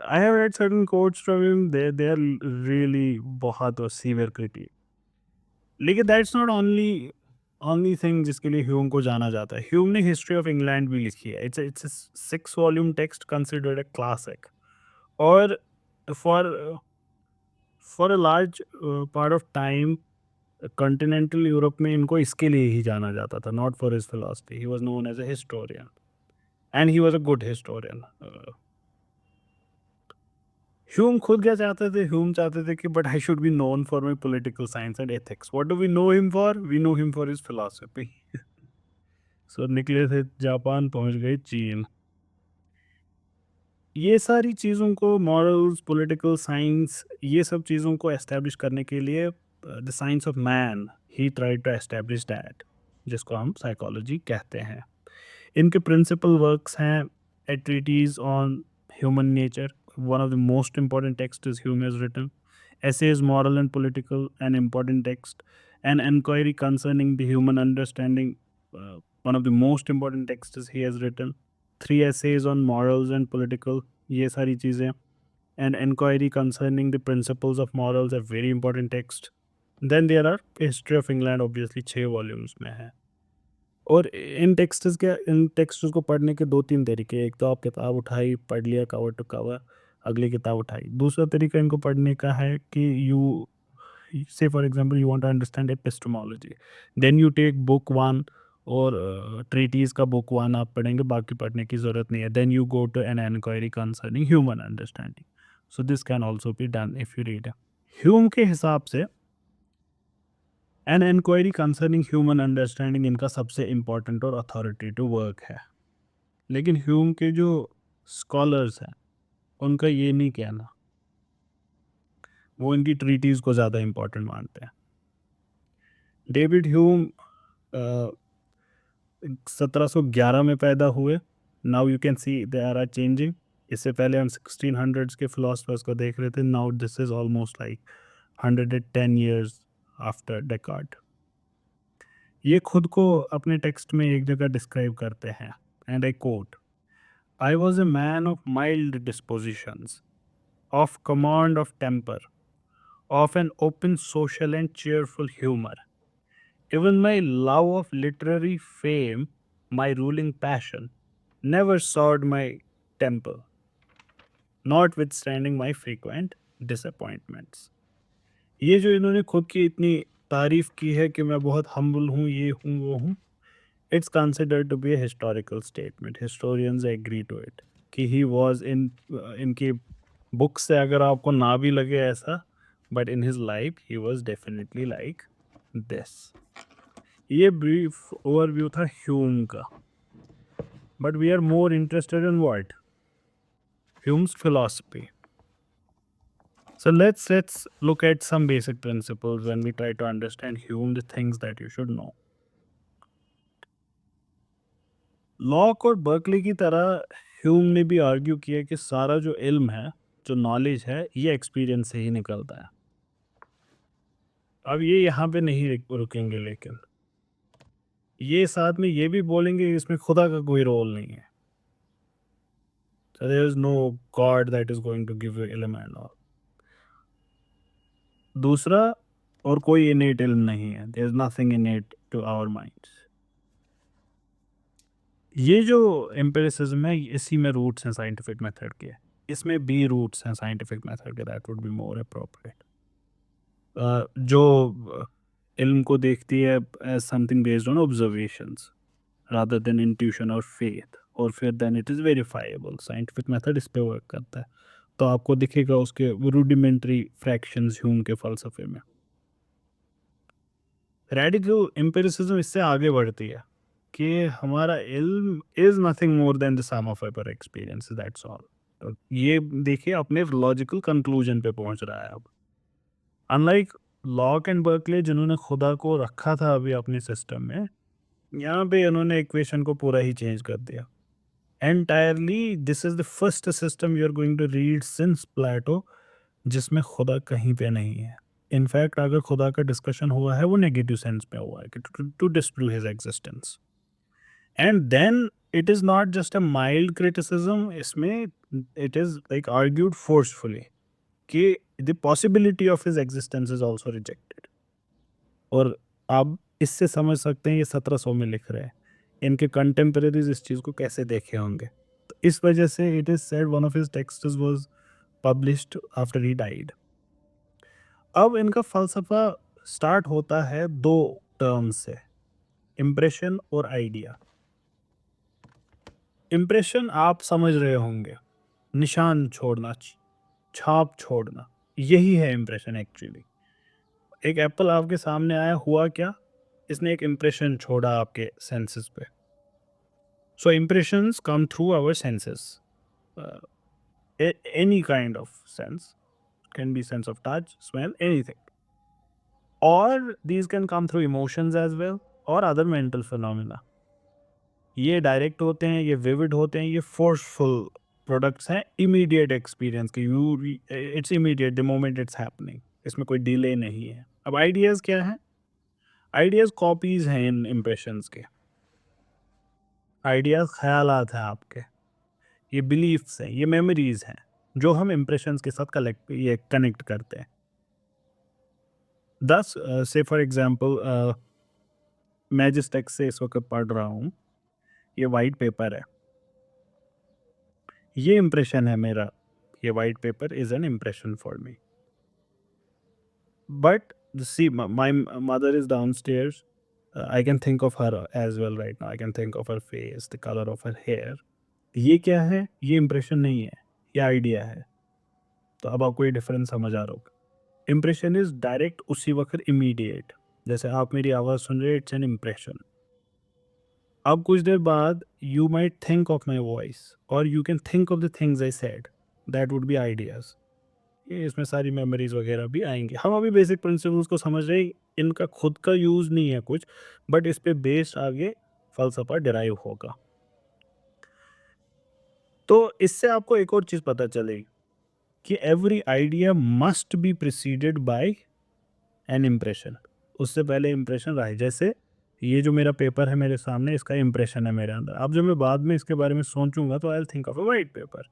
I have read certain quotes from him. They are really बहुत सीवियर क्रिटिक। लेकिन दैट्स नॉट ओनली थिंग जिसके लिए ह्यूम को जाना जाता है। ह्यूम ने हिस्ट्री ऑफ इंग्लैंड भी लिखी है। It's 6 volume text considered a classic, और for for a large part of time continental Europe में इनको इसके लिए ही जाना जाता था, not for his philosophy. He was known as a historian, and he was a good historian. Hume खुद क्या चाहते थे? ह्यूम चाहते थे कि but I should be known for my political science and ethics. What do we know him for? We know him for his philosophy. So निकले थे Japan, पहुंच गए चीन। ये सारी चीज़ों को, मॉरल्स, पॉलिटिकल साइंस, ये सब चीज़ों को एस्टेब्लिश करने के लिए the science of man, he tried to establish that, जिसको हम साइकोलॉजी कहते हैं। इनके प्रिंसिपल वर्क्स हैं a treatise on human nature, one of the most important text is Hume has written. Essays, moral and political, an important text. An inquiry concerning the human understanding, one of the most important texts he has written. 3 essays on morals and political, ये सारी चीज़ें। An inquiry concerning the principles of morals, a very important text. Then there are history of England, obviously 6 volumes में है। और इन texts को पढ़ने के 2-3 तरीके। एक तो आप किताब उठाई, पढ़ लिया कवर टू कवर, अगली किताब उठाई। दूसरा तरीका इनको पढ़ने का है कि you say for example you want to understand epistemology, then you take book 1 और ट्रीटीज़ का बुक 1 आप पढ़ेंगे, बाकी पढ़ने की ज़रूरत नहीं है। Then you go to an enquiry concerning human understanding. So this can also be done if you read. Hume के हिसाब से an enquiry concerning human understanding इनका सबसे इम्पॉर्टेंट और अथॉरिटेटिव वर्क है। लेकिन ह्यूम के जो स्कॉलर्स हैं उनका ये नहीं कहना, वो इनकी ट्रीटीज़ को ज़्यादा इम्पॉर्टेंट मानते हैं। डेविड ह्यूम 1711 में पैदा हुए। Now you can see they are changing. इससे पहले हम 1600s के फिलोसफर्स को देख रहे थे। Now this is almost like 110 years after Descartes. ये खुद को अपने टेक्स्ट में एक जगह डिस्क्राइब करते हैं, and I quote, I was a man of mild dispositions, of command of temper, of an open social and cheerful humor. Even my love of literary fame, my ruling passion, never soured my temper. Not with standing my frequent disappointments. ये जो इन्होंने खुद की इतनी तारीफ की है कि मैं बहुत हम्बल हूँ, ये हूँ, वो हूँ, it's considered to be a historical statement. Historians agree to it कि ही वॉज इन इनकी बुक से अगर आपको ना भी लगे ऐसा, but in his life he was definitely like this. ये ब्रीफ ओवरव्यू था ह्यूम का, but we are more interested in what Hume's philosophy. So let's look at some basic principles when we try to understand Hume, the things that you should know. Lock और Berkeley की तरह Hume ने भी argue किया कि सारा जो इल्म है, जो नॉलेज है, ये एक्सपीरियंस से ही निकलता है. अब ये यहाँ पे नहीं रुकेंगे, लेकिन ये साथ में ये भी बोलेंगे कि इसमें खुदा का कोई रोल नहीं है. So there is no God that is going to give you ilm and all. दूसरा, और कोई इनेट इल्म नहीं है. There is nothing innate to our minds. ये जो एम्पिरिसिज्म है, इसी में रूट्स हैं साइंटिफिक मेथड के. इसमें भी रूट्स हैं साइंटिफिक मेथड के. That would be more appropriate. जो इल्म को देखती है as something based on observations rather than intuition और फेथ, और फिर then it is verifiable. Scientific method इस पे वर्क करता है. तो आपको दिखेगा उसके रूडिमेंट्री फ्रैक्शंस ह्यूम के फ़लसफ़े में. रेडिकल एम्पिरिसिज्म इससे आगे बढ़ती है कि हमारा इल्म is nothing more than the sum of our experiences, that's all. तो ये देखिए अपने लॉजिकल कंक्लूजन पे पहुंच रहा है अब. अनलाइक लॉक एंड बर्कले जिन्होंने खुदा को रखा था अभी अपने सिस्टम में, यहाँ पे इन्होंने इक्वेशन को पूरा ही चेंज कर दिया entirely. This is the first system you are going to read since Plato जिसमें खुदा कहीं पे नहीं है. इनफैक्ट अगर खुदा का डिस्कशन हुआ है वो नेगेटिव सेंस में हुआ है कि to disprove his existence. And then it is not just a mild criticism, इसमें it is like argued forcefully कि the possibility of his existence is also rejected. और आप इससे समझ सकते हैं ये 1700 में लिख रहे हैं, इनके कंटेम्परेरीज इस चीज़ को कैसे देखे होंगे. तो इस वजह से it is said one of his texts was published after he died. अब इनका फलसफा स्टार्ट होता है दो टर्म्स से, इम्प्रेशन और आइडिया. इम्प्रेशन आप समझ रहे होंगे, निशान छोड़ना, छाप छोड़ना, यही है इम्प्रेशन एक्चुअली. एक एप्पल आपके सामने आया, हुआ क्या, इसने एक इम्प्रेशन छोड़ा आपके सेंसेस पे. So impressions come through our senses, any kind of sense, can be sense of touch, smell, anything, और these can come through emotions as well और अदर मेंटल फिनोमेना. ये डायरेक्ट होते हैं, ये विविड होते हैं, ये फोर्सफुल प्रोडक्ट्स हैं इमीडिएट एक्सपीरियंस की. You it's immediate the moment it's happening, इसमें कोई डिले नहीं है. अब आइडियाज़ क्या हैं? आइडियाज़ कॉपीज़ हैं इन इम्प्रेशंस के. आइडियाज़ ख़यालात हैं आपके, ये बिलीफ्स हैं, ये मेमोरीज़ हैं जो हम इम्प्रेशंस के साथ ये कनेक्ट करते हैं. दस से फॉर एग्जांपल मैं जिस टेक्स्ट से इस वक्त पढ़ रहा हूँ, ये वाइट पेपर है, ये इम्प्रेशन है मेरा. ये white paper is an impression for me. But see my mother is downstairs. I can think of her as well right now. I can think of her face, the color of her hair. ये क्या है? ये impression नहीं है, ये idea है. तो अब आपको ये डिफरेंस समझ आ रहा होगा. इम्प्रेशन इज डायरेक्ट, उसी वक्त इमीडिएट. जैसे आप मेरी आवाज़ सुन रहे, इट्स एन इम्प्रेशन. अब कुछ देर बाद you might think of my voice और you can think of the things I said, that would be ideas. ये इसमें सारी मेमोरीज वगैरह भी आएंगी. हम अभी बेसिक प्रिंसिपल्स को समझ रहे हैं, इनका खुद का यूज़ नहीं है कुछ, बट इस पे बेस्ड आगे फलसफा डिराइव होगा. तो इससे आपको एक और चीज़ पता चलेगी कि every idea must be preceded by an impression. उससे पहले इम्प्रेशन रहा है. जैसे ये जो मेरा पेपर है मेरे सामने, इसका इम्प्रेशन है मेरे अंदर. अब जब मैं बाद में इसके बारे में सोचूंगा तो I will think of a white paper.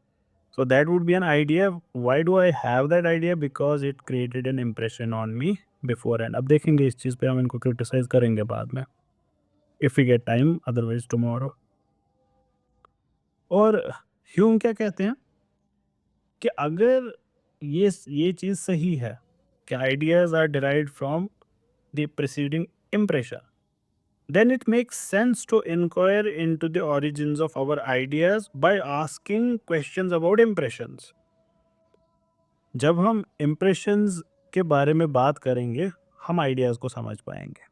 So that would be an idea. Why do I have that idea? Because it created an impression on me beforehand. अब देखेंगे इस चीज़ पे, हम इनको क्रिटिसाइज करेंगे बाद में, if we get time, otherwise tomorrow. और ह्यूम क्या कहते हैं? कि अगर ये चीज़ सही है कि ideas are derived from the preceding impression, then it makes sense to inquire into the origins of our ideas by asking questions about impressions. जब हम impressions के बारे में बात करेंगे, हम ideas को समझ पाएंगे.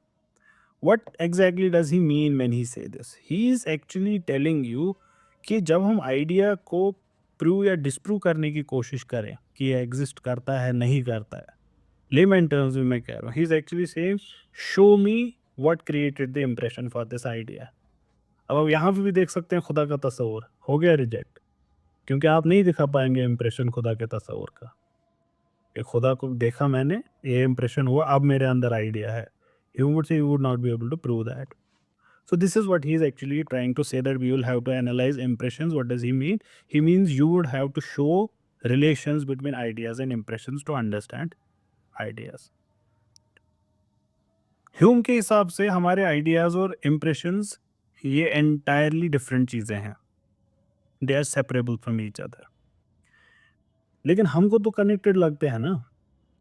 What exactly does he mean when he say this? He is actually telling you कि जब हम idea को prove या disprove करने की कोशिश करें कि ये exist करता है नहीं करता है, layman terms में मैं कह रहा हूँ, he is actually saying show me what created the impression for this idea. अब आप यहाँ पे भी देख सकते हैं खुदा का तस्वुर हो गया रिजेक्ट, क्योंकि आप नहीं दिखा पाएंगे इम्प्रेशन खुदा के तस्वुर का कि खुदा को देखा मैंने, ये इम्प्रेशन हुआ, अब मेरे अंदर आइडिया है. You would say you would not be able to prove that. So this is what he is actually trying to say, that we will have to analyze impressions. What does he mean? He means you would have to show relations between ideas and impressions to understand ideas. Hume के हिसाब से हमारे ideas और impressions ये entirely different चीज़ें हैं. They are separable from each other. लेकिन हमको तो कनेक्टेड लगते हैं ना.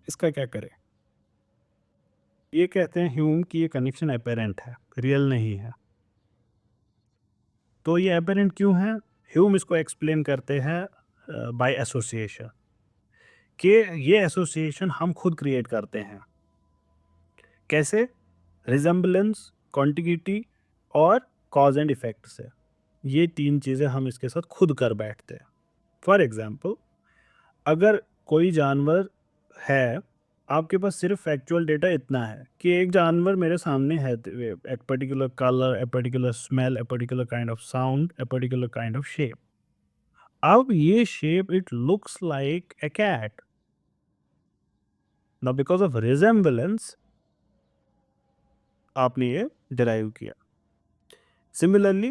इसका क्या करें? ये कहते हैं ह्यूम कि ये कनेक्शन अपेरेंट है, रियल नहीं है. तो ये अपेरेंट क्यों है? ह्यूम इसको एक्सप्लेन करते हैं बाय एसोसिएशन, कि ये एसोसिएशन हम खुद क्रिएट करते हैं. कैसे? रिजेम्बलेंस, कॉन्टिग्यूटी और कॉज एंड इफेक्ट से. ये तीन चीज़ें हम इसके साथ खुद कर बैठते हैं. फॉर एग्जाम्पल, अगर कोई जानवर है, आपके पास सिर्फ फैक्चुअल डेटा इतना है कि एक जानवर मेरे सामने है, a particular colour, a particular smell, a particular kind of sound, a particular kind of shape. अब ये shape it looks like a cat. Now because of resemblance आपने ये डिराइव किया. सिमिलरली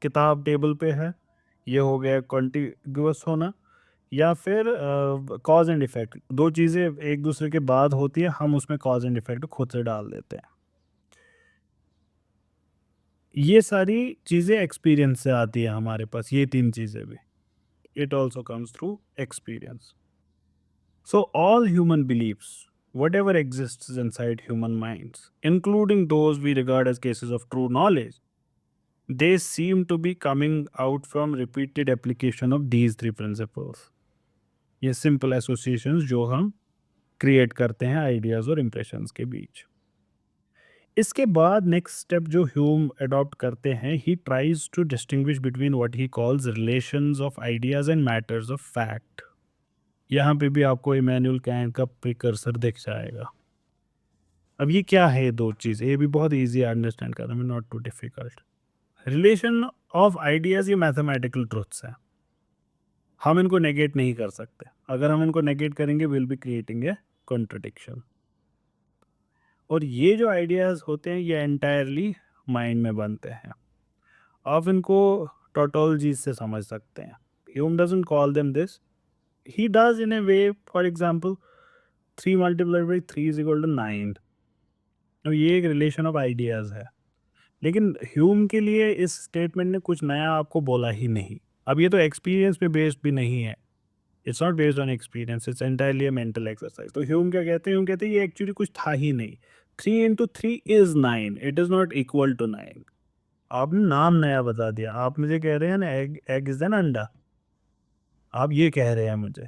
किताब टेबल पे है, ये हो गया कॉन्टिग्यूअस होना, या फिर कॉज एंड इफेक्ट. दो चीज़ें एक दूसरे के बाद होती है, हम उसमें कॉज एंड इफेक्ट खुद से डाल देते हैं. ये सारी चीज़ें एक्सपीरियंस से आती है हमारे पास, ये तीन चीज़ें भी. It also comes through experience. So all human beliefs whatever exists inside human minds, including those we regard as cases of true knowledge, they seem to be coming out from repeated application of these three principles. ये simple associations जो हम create करते हैं ideas और impressions के बीच. इसके बाद नेक्स्ट स्टेप जो ह्यूम अडॉप्ट करते हैं, he tries to distinguish between what he calls relations of ideas and matters of fact. यहाँ पे भी आपको इमैनुअल कैंट का प्रिकर्सर दिख जाएगा. अब ये क्या है दो चीज़, ये भी बहुत ईजी अंडरस्टैंड करने में, not too difficult. Relation of ideas ये मैथमेटिकल ट्रुथ्स हैं, हम इनको नेगेट नहीं कर सकते. अगर हम इनको नेगेट करेंगे will be creating a contradiction. और ये जो आइडियाज़ होते हैं ये एंटायरली माइंड में बनते हैं. आप इनको टोटोलॉजी से समझ सकते हैं. Hume doesn't call them this, he does in a way. For example 3 multiplied by 3 is equal to 9. अब ये एक रिलेशन ऑफ आइडियाज़ है, लेकिन ह्यूम के लिए इस स्टेटमेंट ने कुछ नया आपको बोला ही नहीं. अब ये तो एक्सपीरियंस पे बेस्ड भी नहीं है, it's not based on experience, it's entirely a mental exercise. तो ह्यूम क्या कहते हैं? ह्यूम कहते हैं ये एक्चुअली कुछ था ही नहीं. 3 into 3 is 9, it is not equal to 9. आपने नाम नया बता दिया. आप मुझे कह रहे हैं ना एग इज एन अंडा, आप ये कह रहे हैं मुझे,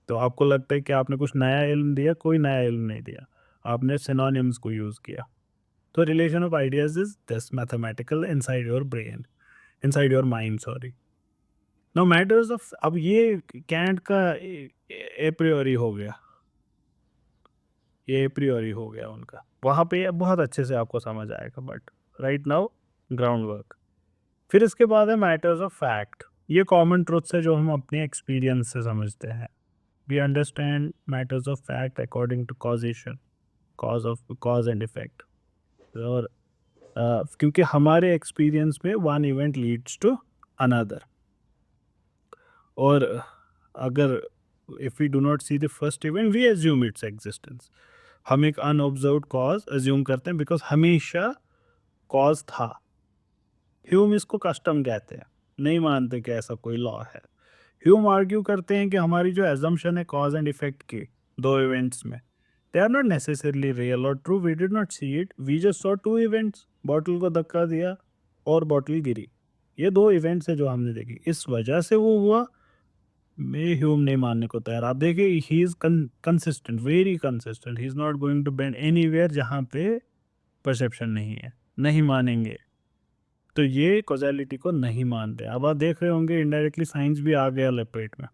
तो आपको लगता है कि आपने कुछ नया इल्म दिया. कोई नया इल्म नहीं दिया, आपने सिनोनिम्स को यूज़ किया. तो relation of ideas is this mathematical inside your brain, inside your mind, sorry. No matters of, अब ये कैंट का ए प्रियोरी हो गया, ये ए प्रियोरी हो गया उनका. वहाँ पे बहुत अच्छे से आपको समझ आएगा, but right now groundwork. फिर इसके बाद है मैटर्स ऑफ फैक्ट. ये कॉमन ट्रुथ्स है जो हम अपने एक्सपीरियंस से समझते हैं. We understand matters of fact according to causation, cause and effect. और क्योंकि हमारे एक्सपीरियंस में one event leads to another. और अगर if we do not see the first event we assume its existence. हम एक अनऑब्जर्व्ड कॉज एज्यूम करते हैं बिकॉज हमेशा कॉज था. ह्यूम इसको कस्टम कहते हैं. नहीं मानते कि ऐसा कोई लॉ है। ह्यूम आर्ग्यू करते हैं कि हमारी जो एजम्पशन है कॉज एंड इफेक्ट की दो इवेंट्स में, they are not necessarily real और true, we did not see it, we just saw two events, bottle को धक्का दिया और बॉटल गिरी, ये दो इवेंट्स है जो हमने देखी, इस वजह से वो हुआ। मैं ह्यूम नहीं मानने को तैयार। आप देखिए he is consistent, very consistent, he is not going to bend anywhere जहाँ पे परसेप्शन नहीं है, नहीं मानेंगे। तो ये कॉजेलिटी को नहीं मानते। अब आप देख रहे होंगे इनडायरेक्टली साइंस भी आ गया लपेट में।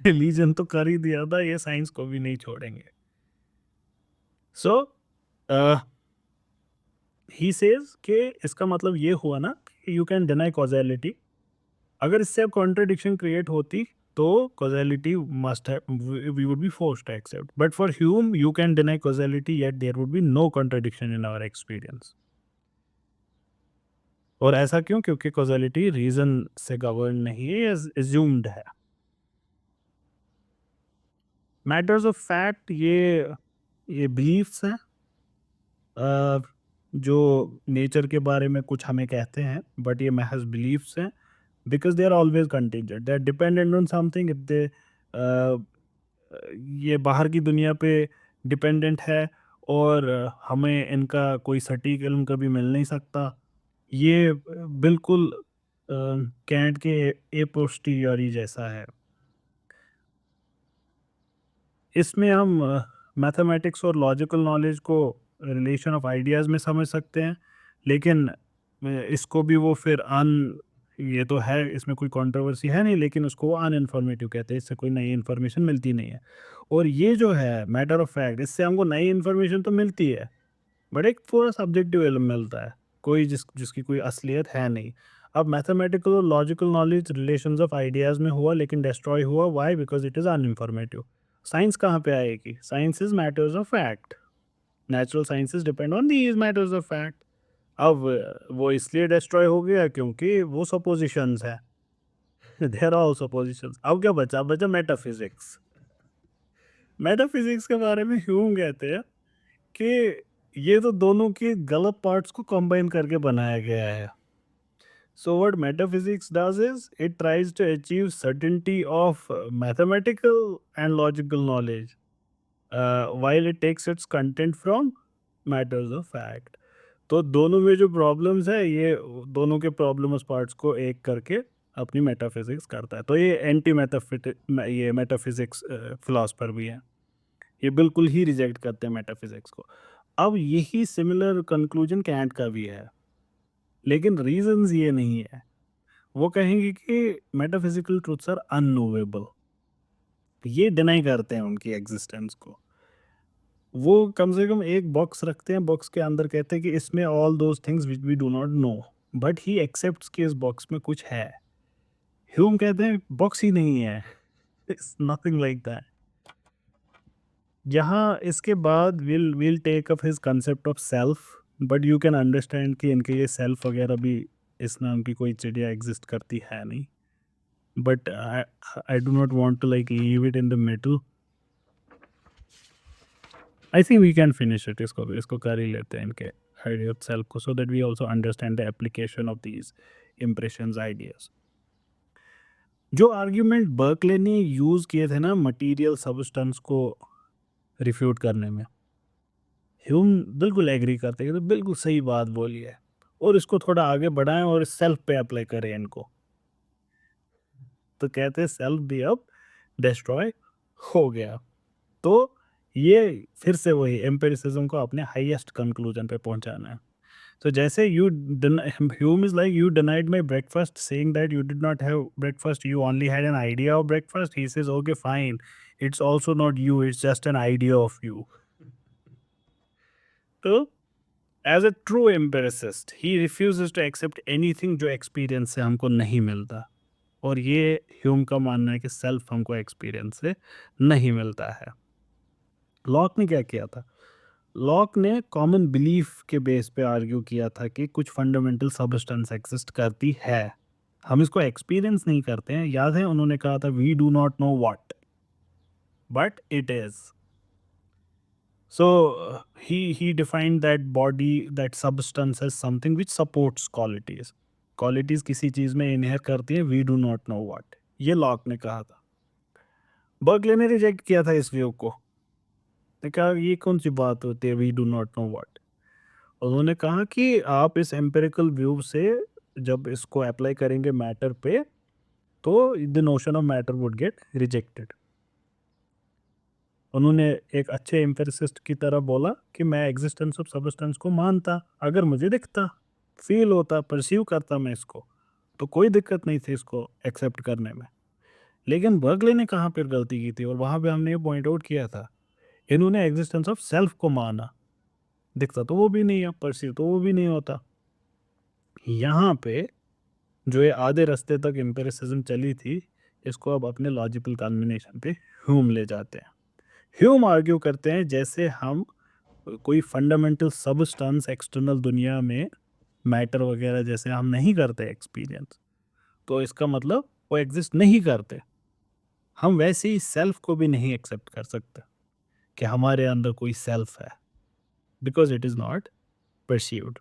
रिलीजन तो कर ही दिया था, ये साइंस को भी नहीं छोड़ेंगे। सो ही सेज कि इसका मतलब ये हुआ ना कि यू कैन डिनाई कॉजेलिटी, अगर इससे कॉन्ट्रडिक्शन क्रिएट होती तो causality must we would be forced to accept, but for Hume you can deny causality yet there would be no contradiction in our experience. और ऐसा क्यों? क्योंकि कॉजेलिटी रीजन से govern नहीं है, एज्यूम्ड है। मैटर्स ऑफ फैक्ट ये beliefs हैं जो नेचर के बारे में कुछ हमें कहते हैं, बट ये महज बिलीफ्स हैं, because they are always contingent, they are dependent on something. If they ये बाहर की दुनिया पे डिपेंडेंट है और हमें इनका कोई सटीक इल्म कभी मिल नहीं सकता। ये बिल्कुल कैंट के ए पोस्टीरियरी जैसा है। इसमें हम मैथमेटिक्स और लॉजिकल नॉलेज को रिलेशन ऑफ आइडियाज़ में समझ सकते हैं, लेकिन इसको भी वो फिर ये तो है, इसमें कोई कंट्रोवर्सी है नहीं, लेकिन उसको वो अनइन्फॉर्मेटिव कहते हैं, इससे कोई नई इन्फॉर्मेशन मिलती नहीं है। और ये जो है मैटर ऑफ फैक्ट, इससे हमको नई इन्फॉर्मेशन तो मिलती है, बट एक पूरा सब्जेक्टिव इल्म मिलता है, कोई जिसकी कोई असलियत है नहीं। अब मैथमेटिकल और logical knowledge relations of ideas में हुआ, लेकिन डिस्ट्रॉय हुआ, why? Because it is uninformative. Science कहाँ पे आएगी? Science is matters of fact, natural sciences depend on these matters of fact. अब वो इसलिए डिस्ट्रॉय हो गया क्योंकि वो सपोजिशंस है। There are suppositions. अब क्या बचा? बचा मेटाफिजिक्स। मेटाफिजिक्स के बारे में ह्यूम कहते हैं कि ये तो दोनों के गलत पार्ट्स को कंबाइन करके बनाया गया है। So what metaphysics does is it tries to achieve certainty of mathematical and logical knowledge, while it takes its content from matters of fact. तो दोनों में जो प्रॉब्लम्स है, ये दोनों के प्रॉब्लम्स पार्ट्स को एक करके अपनी मेटाफिजिक्स करता है। तो ये एंटी ये मेटाफिजिक्स फिलोसफर भी है, ये बिल्कुल ही रिजेक्ट करते हैं मेटाफिजिक्स को। अब यही सिमिलर कंक्लूजन कैंट का भी है, लेकिन रीजंस ये नहीं है। वो कहेंगे कि मेटाफिजिकल ट्रूथ्स आर अननोवेबल, ये डिनाई करते हैं उनकी एग्जिस्टेंस को। वो कम से कम एक बॉक्स रखते हैं, बॉक्स के अंदर कहते हैं कि इसमें all those things which we do not know, but he accepts कि इस बॉक्स में कुछ है। ह्यूम कहते हैं बॉक्स ही नहीं है, इट्स नथिंग लाइक दैट। यहाँ इसके बाद will take up his concept of self, but you can understand कि इनके ये सेल्फ वगैरह भी इस नाम की कोई चिड़िया एग्जिस्ट करती है नहीं, but I do not want to like leave it in the middle. I think we can finish it. इसको कर ही लेते हैं इनके idea of self को, so that we also understand the application of these impressions ideas. जो argument Berkeley ने use किए थे ना मटेरियल सब्सटेंस को रिफ्यूट करने में, ह्यूम बिल्कुल एग्री करते हैं कि तो बिल्कुल सही बात बोली है, और इसको थोड़ा आगे बढ़ाएं और सेल्फ पे अप्लाई करें इनको। तो कहते हैं सेल्फ भी अब डिस्ट्रॉय हो गया। तो ये फिर से वही एम्पिरिसिज्म को अपने हाईएस्ट कंक्लूजन पे पहुंचाना है। तो जैसे Hume is like, you denied my breakfast saying that you did not have breakfast, you only had an idea of breakfast. He says okay fine, it's also not you, it's just an idea of you. तो as a true empiricist he refuses to accept anything जो experience से हमको नहीं मिलता। और ये Hume का मानना है कि सेल्फ हमको एक्सपीरियंस से नहीं मिलता है। लॉक ने क्या किया था? लॉक ने कॉमन बिलीफ के बेस पे आर्ग्यू किया था कि कुछ फंडामेंटल सब्सटेंस एग्जिस्ट करती है, हम इसको एक्सपीरियंस नहीं करते हैं। याद है उन्होंने कहा था we do not know what, but it is. So he defined that body, that substance, as something which supports qualities. Qualities किसी चीज़ में इनहेर करती हैं, we do not know what, ये लॉक ने कहा था। बर्कले ने रिजेक्ट किया था इस व्यू को, ने कहा ये कौन सी बात होती है we do not know what. उन्होंने कहा कि आप इस एम्पिरिकल व्यू से जब इसको अप्लाई करेंगे मैटर पे, तो the notion of matter would get rejected. उन्होंने एक अच्छे एम्पिरिसिस्ट की तरह बोला कि मैं एग्जिस्टेंस ऑफ सबस्टेंस को मानता, अगर मुझे दिखता, फील होता, परसीव करता मैं इसको, तो कोई दिक्कत नहीं थी इसको एक्सेप्ट करने में। लेकिन बर्कले ने कहाँ पर गलती की थी, और वहाँ पे हमने ये पॉइंट आउट किया था, इन्होंने एग्जिस्टेंस ऑफ सेल्फ को माना, दिखता तो वो भी नहीं है, परसीव तो वो भी नहीं होता। यहाँ पे जो ये आधे रास्ते तक एम्पिरिसिज्म चली थी, इसको अब अपने लॉजिकल कॉम्बिनेशन पे ह्यूम ले जाते हैं। ह्यूम आर्ग्यू करते हैं जैसे हम कोई फंडामेंटल सबस्टेंस एक्सटर्नल दुनिया में मैटर वगैरह जैसे हम नहीं करते एक्सपीरियंस, तो इसका मतलब वो एग्जिस्ट नहीं करते। हम वैसे ही सेल्फ को भी नहीं एक्सेप्ट कर सकते कि हमारे अंदर कोई सेल्फ है, because it is not perceived.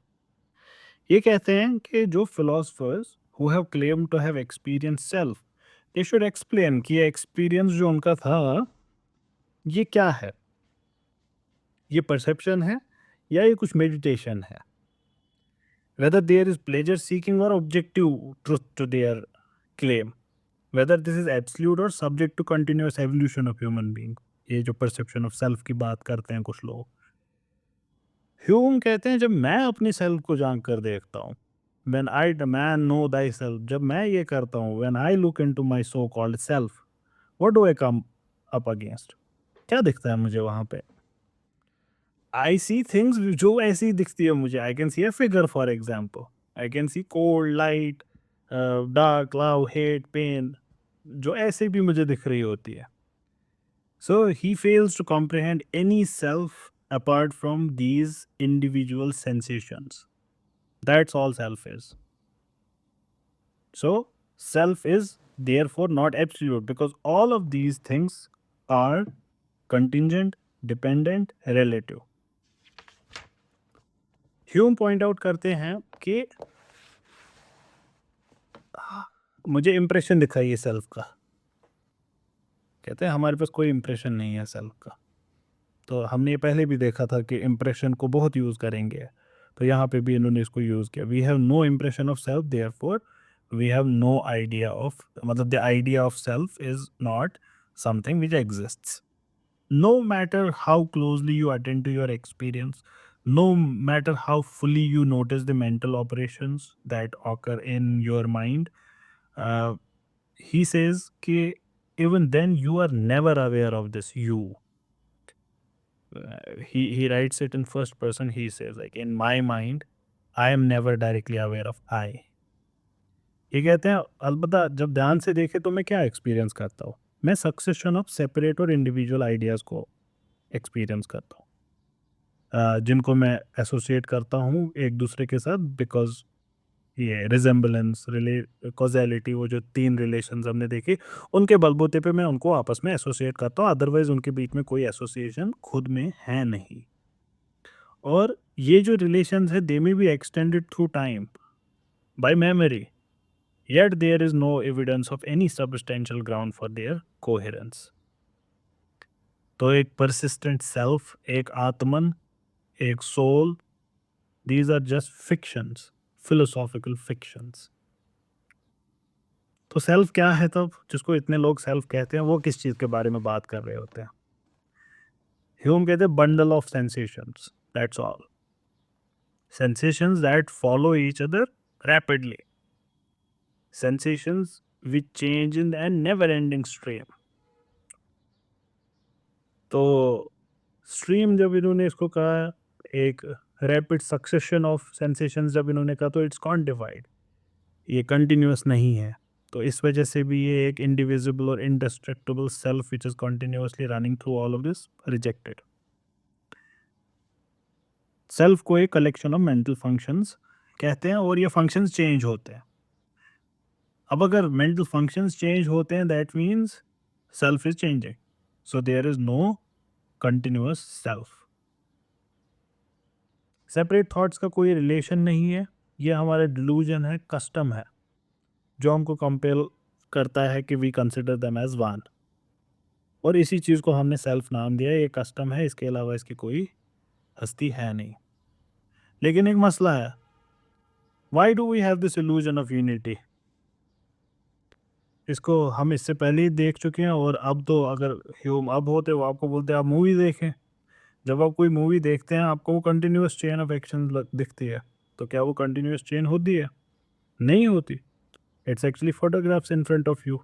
ये कहते हैं कि जो philosophers who have claim to have experience self, they should explain कि ये एक्सपीरियंस जो उनका था ये क्या है, ये परसेप्शन है या ये कुछ मेडिटेशन है, whether there is pleasure seeking or objective truth to their claim, whether this is absolute or subject to continuous evolution of human being। ये जो परसेप्शन ऑफ सेल्फ की बात करते हैं कुछ लोग, ह्यूम कहते हैं जब मैं अपनी सेल्फ को जान कर देखता हूँ, when I man know thyself, जब मैं ये करता हूँ, when I look into my so called self, what do I come up against, क्या दिखता है मुझे वहाँ पे? I see things जो ऐसी दिखती है मुझे, I can see a figure for example, I can see cold, light, dark, love, hate, pain, जो ऐसे भी मुझे दिख रही होती है। So he fails to comprehend any self apart from these individual sensations. That's all self is. So self is therefore not absolute because all of these things are contingent, dependent, relative. Hume point out करते हैं कि मुझे impression दिखाइए self का, कहते हैं हमारे पास कोई इम्प्रेशन नहीं है सेल्फ का। तो हमने ये पहले भी देखा था कि इम्प्रेशन को बहुत यूज़ करेंगे, तो यहाँ पे भी इन्होंने इसको यूज़ किया। We have no impression of self, therefore we have no idea of, मतलब the idea of self is not something which exists. No matter how closely you attend to your experience, no matter how fully you notice the mental operations that occur in your mind, uh, he says कि even then you are never aware of this you. He writes it in first person. He says like in my mind, I am never directly aware of I. ये कहते हैं अलबत्ता जब ध्यान से देखे तो मैं क्या एक्सपीरियंस करता हूँ, मैं सक्सेशन ऑफ सेपरेट और इंडिविजुअल आइडियाज़ को एक्सपीरियंस करता हूँ, जिनको मैं एसोसिएट करता हूँ एक दूसरे के साथ, बिकॉज ये रिजेम्बलेंस, रिले कॉजेलिटी, वो जो 3 रिलेशंस हमने देखी, उनके बलबूते पे मैं उनको आपस में एसोसिएट करता हूँ, अदरवाइज़ उनके बीच में कोई एसोसिएशन खुद में है नहीं। और ये जो रिलेशंस है they may be extended through time by memory, yet there is no evidence of any substantial ground for their coherence. तो एक परसिस्टेंट सेल्फ, एक आत्मन, एक soul, these are just fictions, philosophical fictions। तो सेल्फ क्या है तब, जिसको इतने लोग सेल्फ कहते हैं, वो किस चीज़ के बारे में बात कर रहे होते हैं? ह्यूम कहते हैं bundle of sensations, that's all. Sensations that follow each other rapidly, sensations which change in an never ending stream. तो स्ट्रीम जब इन्होंने इसको कहा, एक रैपिड सक्सेशन ऑफ सेंसेशंस जब इन्होंने कहा, तो इट्स क्वांटिफाइड, ये कंटिन्यूअस नहीं है। तो इस वजह से भी ये एक इंडिविजिबल और indestructible self which is continuously running through all of this rejected. Self को एक कलेक्शन ऑफ मेंटल फंक्शंस कहते हैं, और ये फंक्शंस चेंज होते हैं। अब अगर मेंटल फंक्शंस चेंज होते हैं, that means self is changing, so there is no continuous self. Separate thoughts का कोई रिलेशन नहीं है, ये हमारा डिलूजन है, कस्टम है, जो हमको कंपेल करता है कि we consider them as one, और इसी चीज़ को हमने सेल्फ नाम दिया। ये कस्टम है, इसके अलावा इसकी कोई हस्ती है नहीं। लेकिन एक मसला है, why do we have this illusion of unity? इसको हम इससे पहले ही देख चुके हैं, और अब तो अगर ह्यूम अब होते वो आपको बोलते आप मूवी देखें। जब आप कोई मूवी देखते हैं आपको वो कंटिन्यूअस चेन ऑफ एक्शन दिखती है, तो क्या वो कंटिन्यूअस चेन होती है? नहीं होती। It's actually photographs in front of you,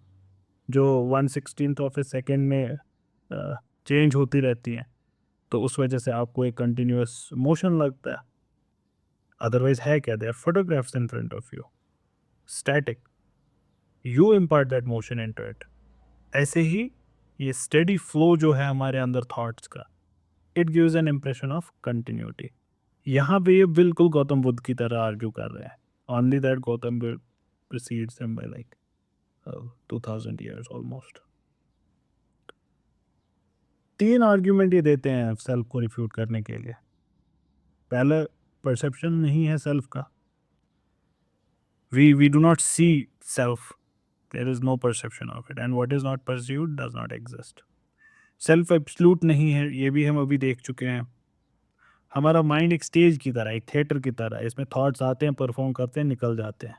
जो 1/16 ऑफ ए सेकेंड में चेंज होती रहती हैं, तो उस वजह से आपको एक कंटिन्यूअस मोशन लगता है। अदरवाइज है क्या? They are photographs in front of you, static, you impart that motion into it. ऐसे ही ये स्टेडी फ्लो जो है हमारे अंदर थॉट्स का, it gives an impression of continuity. यहाँ पे ये बिल्कुल गौतम बुद्ध की तरह आर्ग्यू कर रहे हैं, only that Gautam Buddha precedes him by like 2000 years almost। 3 argument ये देते हैं सेल्फ को रिफ्यूट करने के लिए। पहला, परसेप्शन नहीं है सेल्फ का, we do not see self, there is no perception of it, and what is not perceived does not exist। Self absolute नहीं है, ये भी हम अभी देख चुके हैं। हमारा माइंड एक स्टेज की तरह, एक थिएटर की तरह, इसमें थॉट्स आते हैं, परफॉर्म करते हैं, निकल जाते हैं,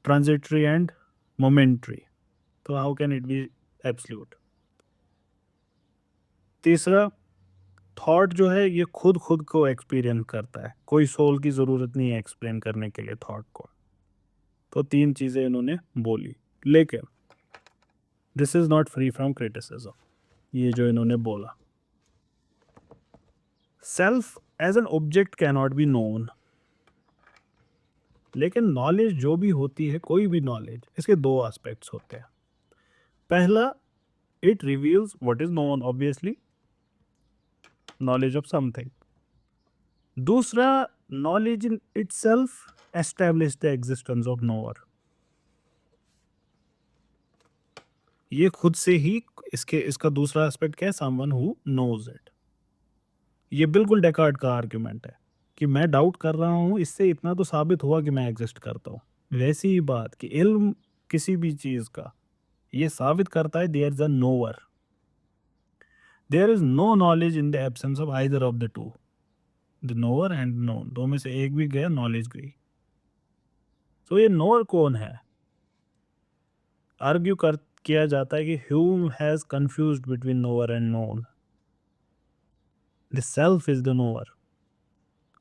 ट्रांजिटरी एंड मोमेंट्री। तो how can it be absolute? तीसरा, थॉट जो है ये खुद को एक्सपीरियंस करता है, कोई सोल की ज़रूरत नहीं है एक्सप्लेन करने के लिए थॉट को। तो 3 चीज़ें इन्होंने बोली, लेकिन this is not free from criticism. ये जो इन्होंने बोला, self as an object can not be known. लेकिन नॉलेज जो भी होती है, कोई भी नॉलेज, इसके 2 एस्पेक्ट्स होते हैं। पहला, it reveals what is known, obviously knowledge of something. दूसरा, knowledge in itself establish the existence of knower. ये खुद से ही इसका दूसरा एस्पेक्ट क्या है? Someone who knows it. ये बिल्कुल डेकार्ट का आर्ग्यूमेंट है कि मैं डाउट कर रहा हूँ, इससे इतना तो साबित हुआ कि मैं एग्जिस्ट करता हूँ। वैसी ही बात कि इल्म किसी भी चीज का ये साबित करता है there is a knower. There is no knowledge in the absence of either of the two, the knower and known. दो में से एक भी गया, नॉलेज गई। तो ये नोअर कौन है? आर्ग्यू कर किया जाता है कि Hume has confused between knower and known. The self is the knower,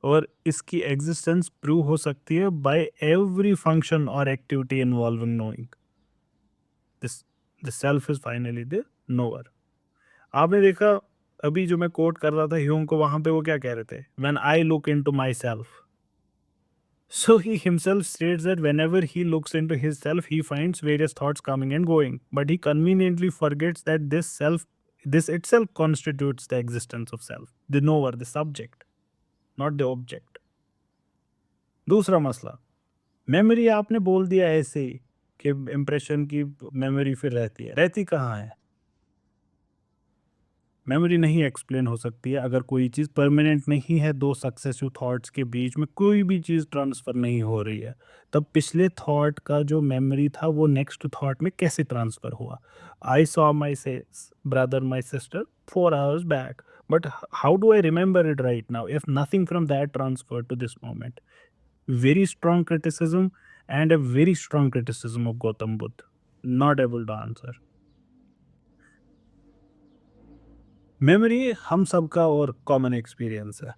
और इसकी एग्जिस्टेंस प्रूव हो सकती है बाय एवरी फंक्शन और activity involving knowing. This the self is finally the knower. आपने देखा अभी जो मैं कोट कर रहा था ह्यूम को, वहां पे वो क्या कह रहे थे? When I look into my self, so he himself states that whenever he looks into his self he finds various thoughts coming and going, but he conveniently forgets that this itself constitutes the existence of self, the knower, the subject, not the object। दूसरा मसला, memory आपने बोल दिया ऐसे ही कि impression की memory फिर रहती है, रहती कहाँ है? मेमोरी नहीं एक्सप्लेन हो सकती है अगर कोई चीज़ परमानेंट नहीं है। 2 सक्सेसिव थॉट्स के बीच में कोई भी चीज़ ट्रांसफ़र नहीं हो रही है, तब पिछले थॉट का जो मेमोरी था वो नेक्स्ट थॉट में कैसे ट्रांसफ़र हुआ? I saw my brother my sister 4 hours back, but how do I remember it right now if nothing from that transfer to this moment? Very strong criticism, and a very strong criticism of Gautam Buddha, not able to answer. Memory हम सबका और common experience है,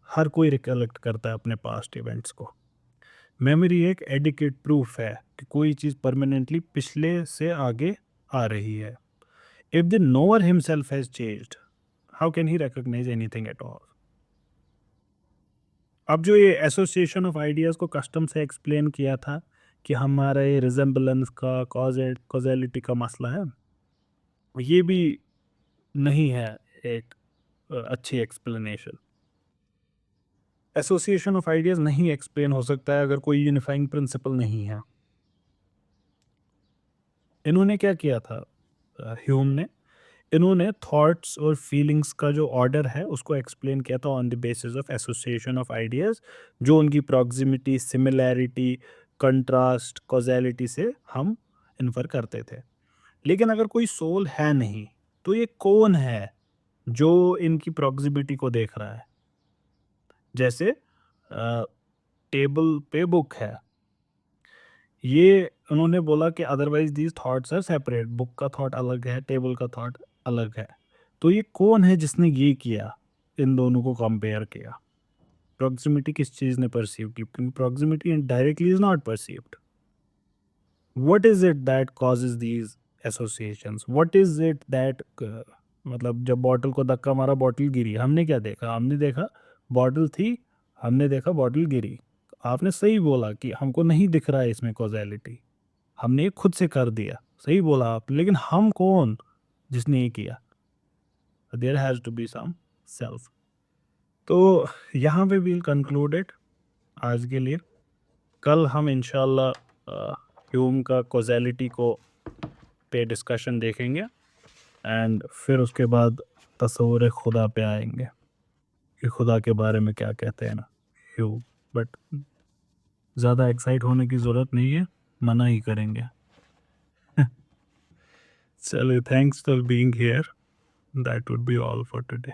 हर कोई recollect करता है अपने past events को। Memory एक एडिकेट प्रूफ है कि कोई चीज़ परमानेंटली पिछले से आगे आ रही है। If the knower himself has changed, how can he recognize anything at all? अब जो ये एसोसिएशन ऑफ आइडियाज़ को कस्टम से एक्सप्लेन किया था कि हमारा ये रिजेंबलेंस का कॉजेलिटी का मसला है, ये भी नहीं है एक अच्छी एक्सप्लेनेशन। एसोसिएशन ऑफ आइडियाज नहीं एक्सप्लेन हो सकता है अगर कोई यूनिफाइंग प्रिंसिपल नहीं है। इन्होंने क्या किया था ह्यूम ने? इन्होंने थॉट्स और फीलिंग्स का जो ऑर्डर है उसको एक्सप्लेन किया था on the basis of association of ideas, जो उनकी प्रॉक्सिमिटी, सिमिलैरिटी, कंट्रास्ट, कॉजेलिटी से हम इन्फर करते थे। लेकिन अगर कोई सोल है नहीं, तो ये कौन है जो इनकी प्रॉक्सिमिटी को देख रहा है? जैसे टेबल पे बुक है, ये उन्होंने बोला कि otherwise these thoughts are separate, book का थॉट अलग है, टेबल का थॉट अलग है। तो ये कौन है जिसने ये किया, इन दोनों को कंपेयर किया? प्रॉक्सिमिटी किस चीज़ ने परसीव की? क्योंकि proximity directly is not perceived. What is it that causes these associations? What is it that, मतलब जब बॉटल को धक्का मारा, बॉटल गिरी, हमने क्या देखा? हमने देखा बॉटल थी, हमने देखा बॉटल गिरी। आपने सही बोला कि हमको नहीं दिख रहा है इसमें कॉजेलिटी, हमने ये खुद से कर दिया, सही बोला आपने, लेकिन हम कौन जिसने ये किया? There has to be some self. तो यहाँ पे वील कंक्लूडेड आज के लिए। कल हम इंशाल्लाह ह्यूम का कॉजेलिटी को पे डिस्कशन देखेंगे, एंड फिर उसके बाद तस्वुर खुदा पे आएंगे कि खुदा के बारे में क्या कहते हैं ना ह्यूम। बट ज़्यादा एक्साइट होने की ज़रूरत नहीं है, मना ही करेंगे। चलिए, thanks for being here, that would be all for today.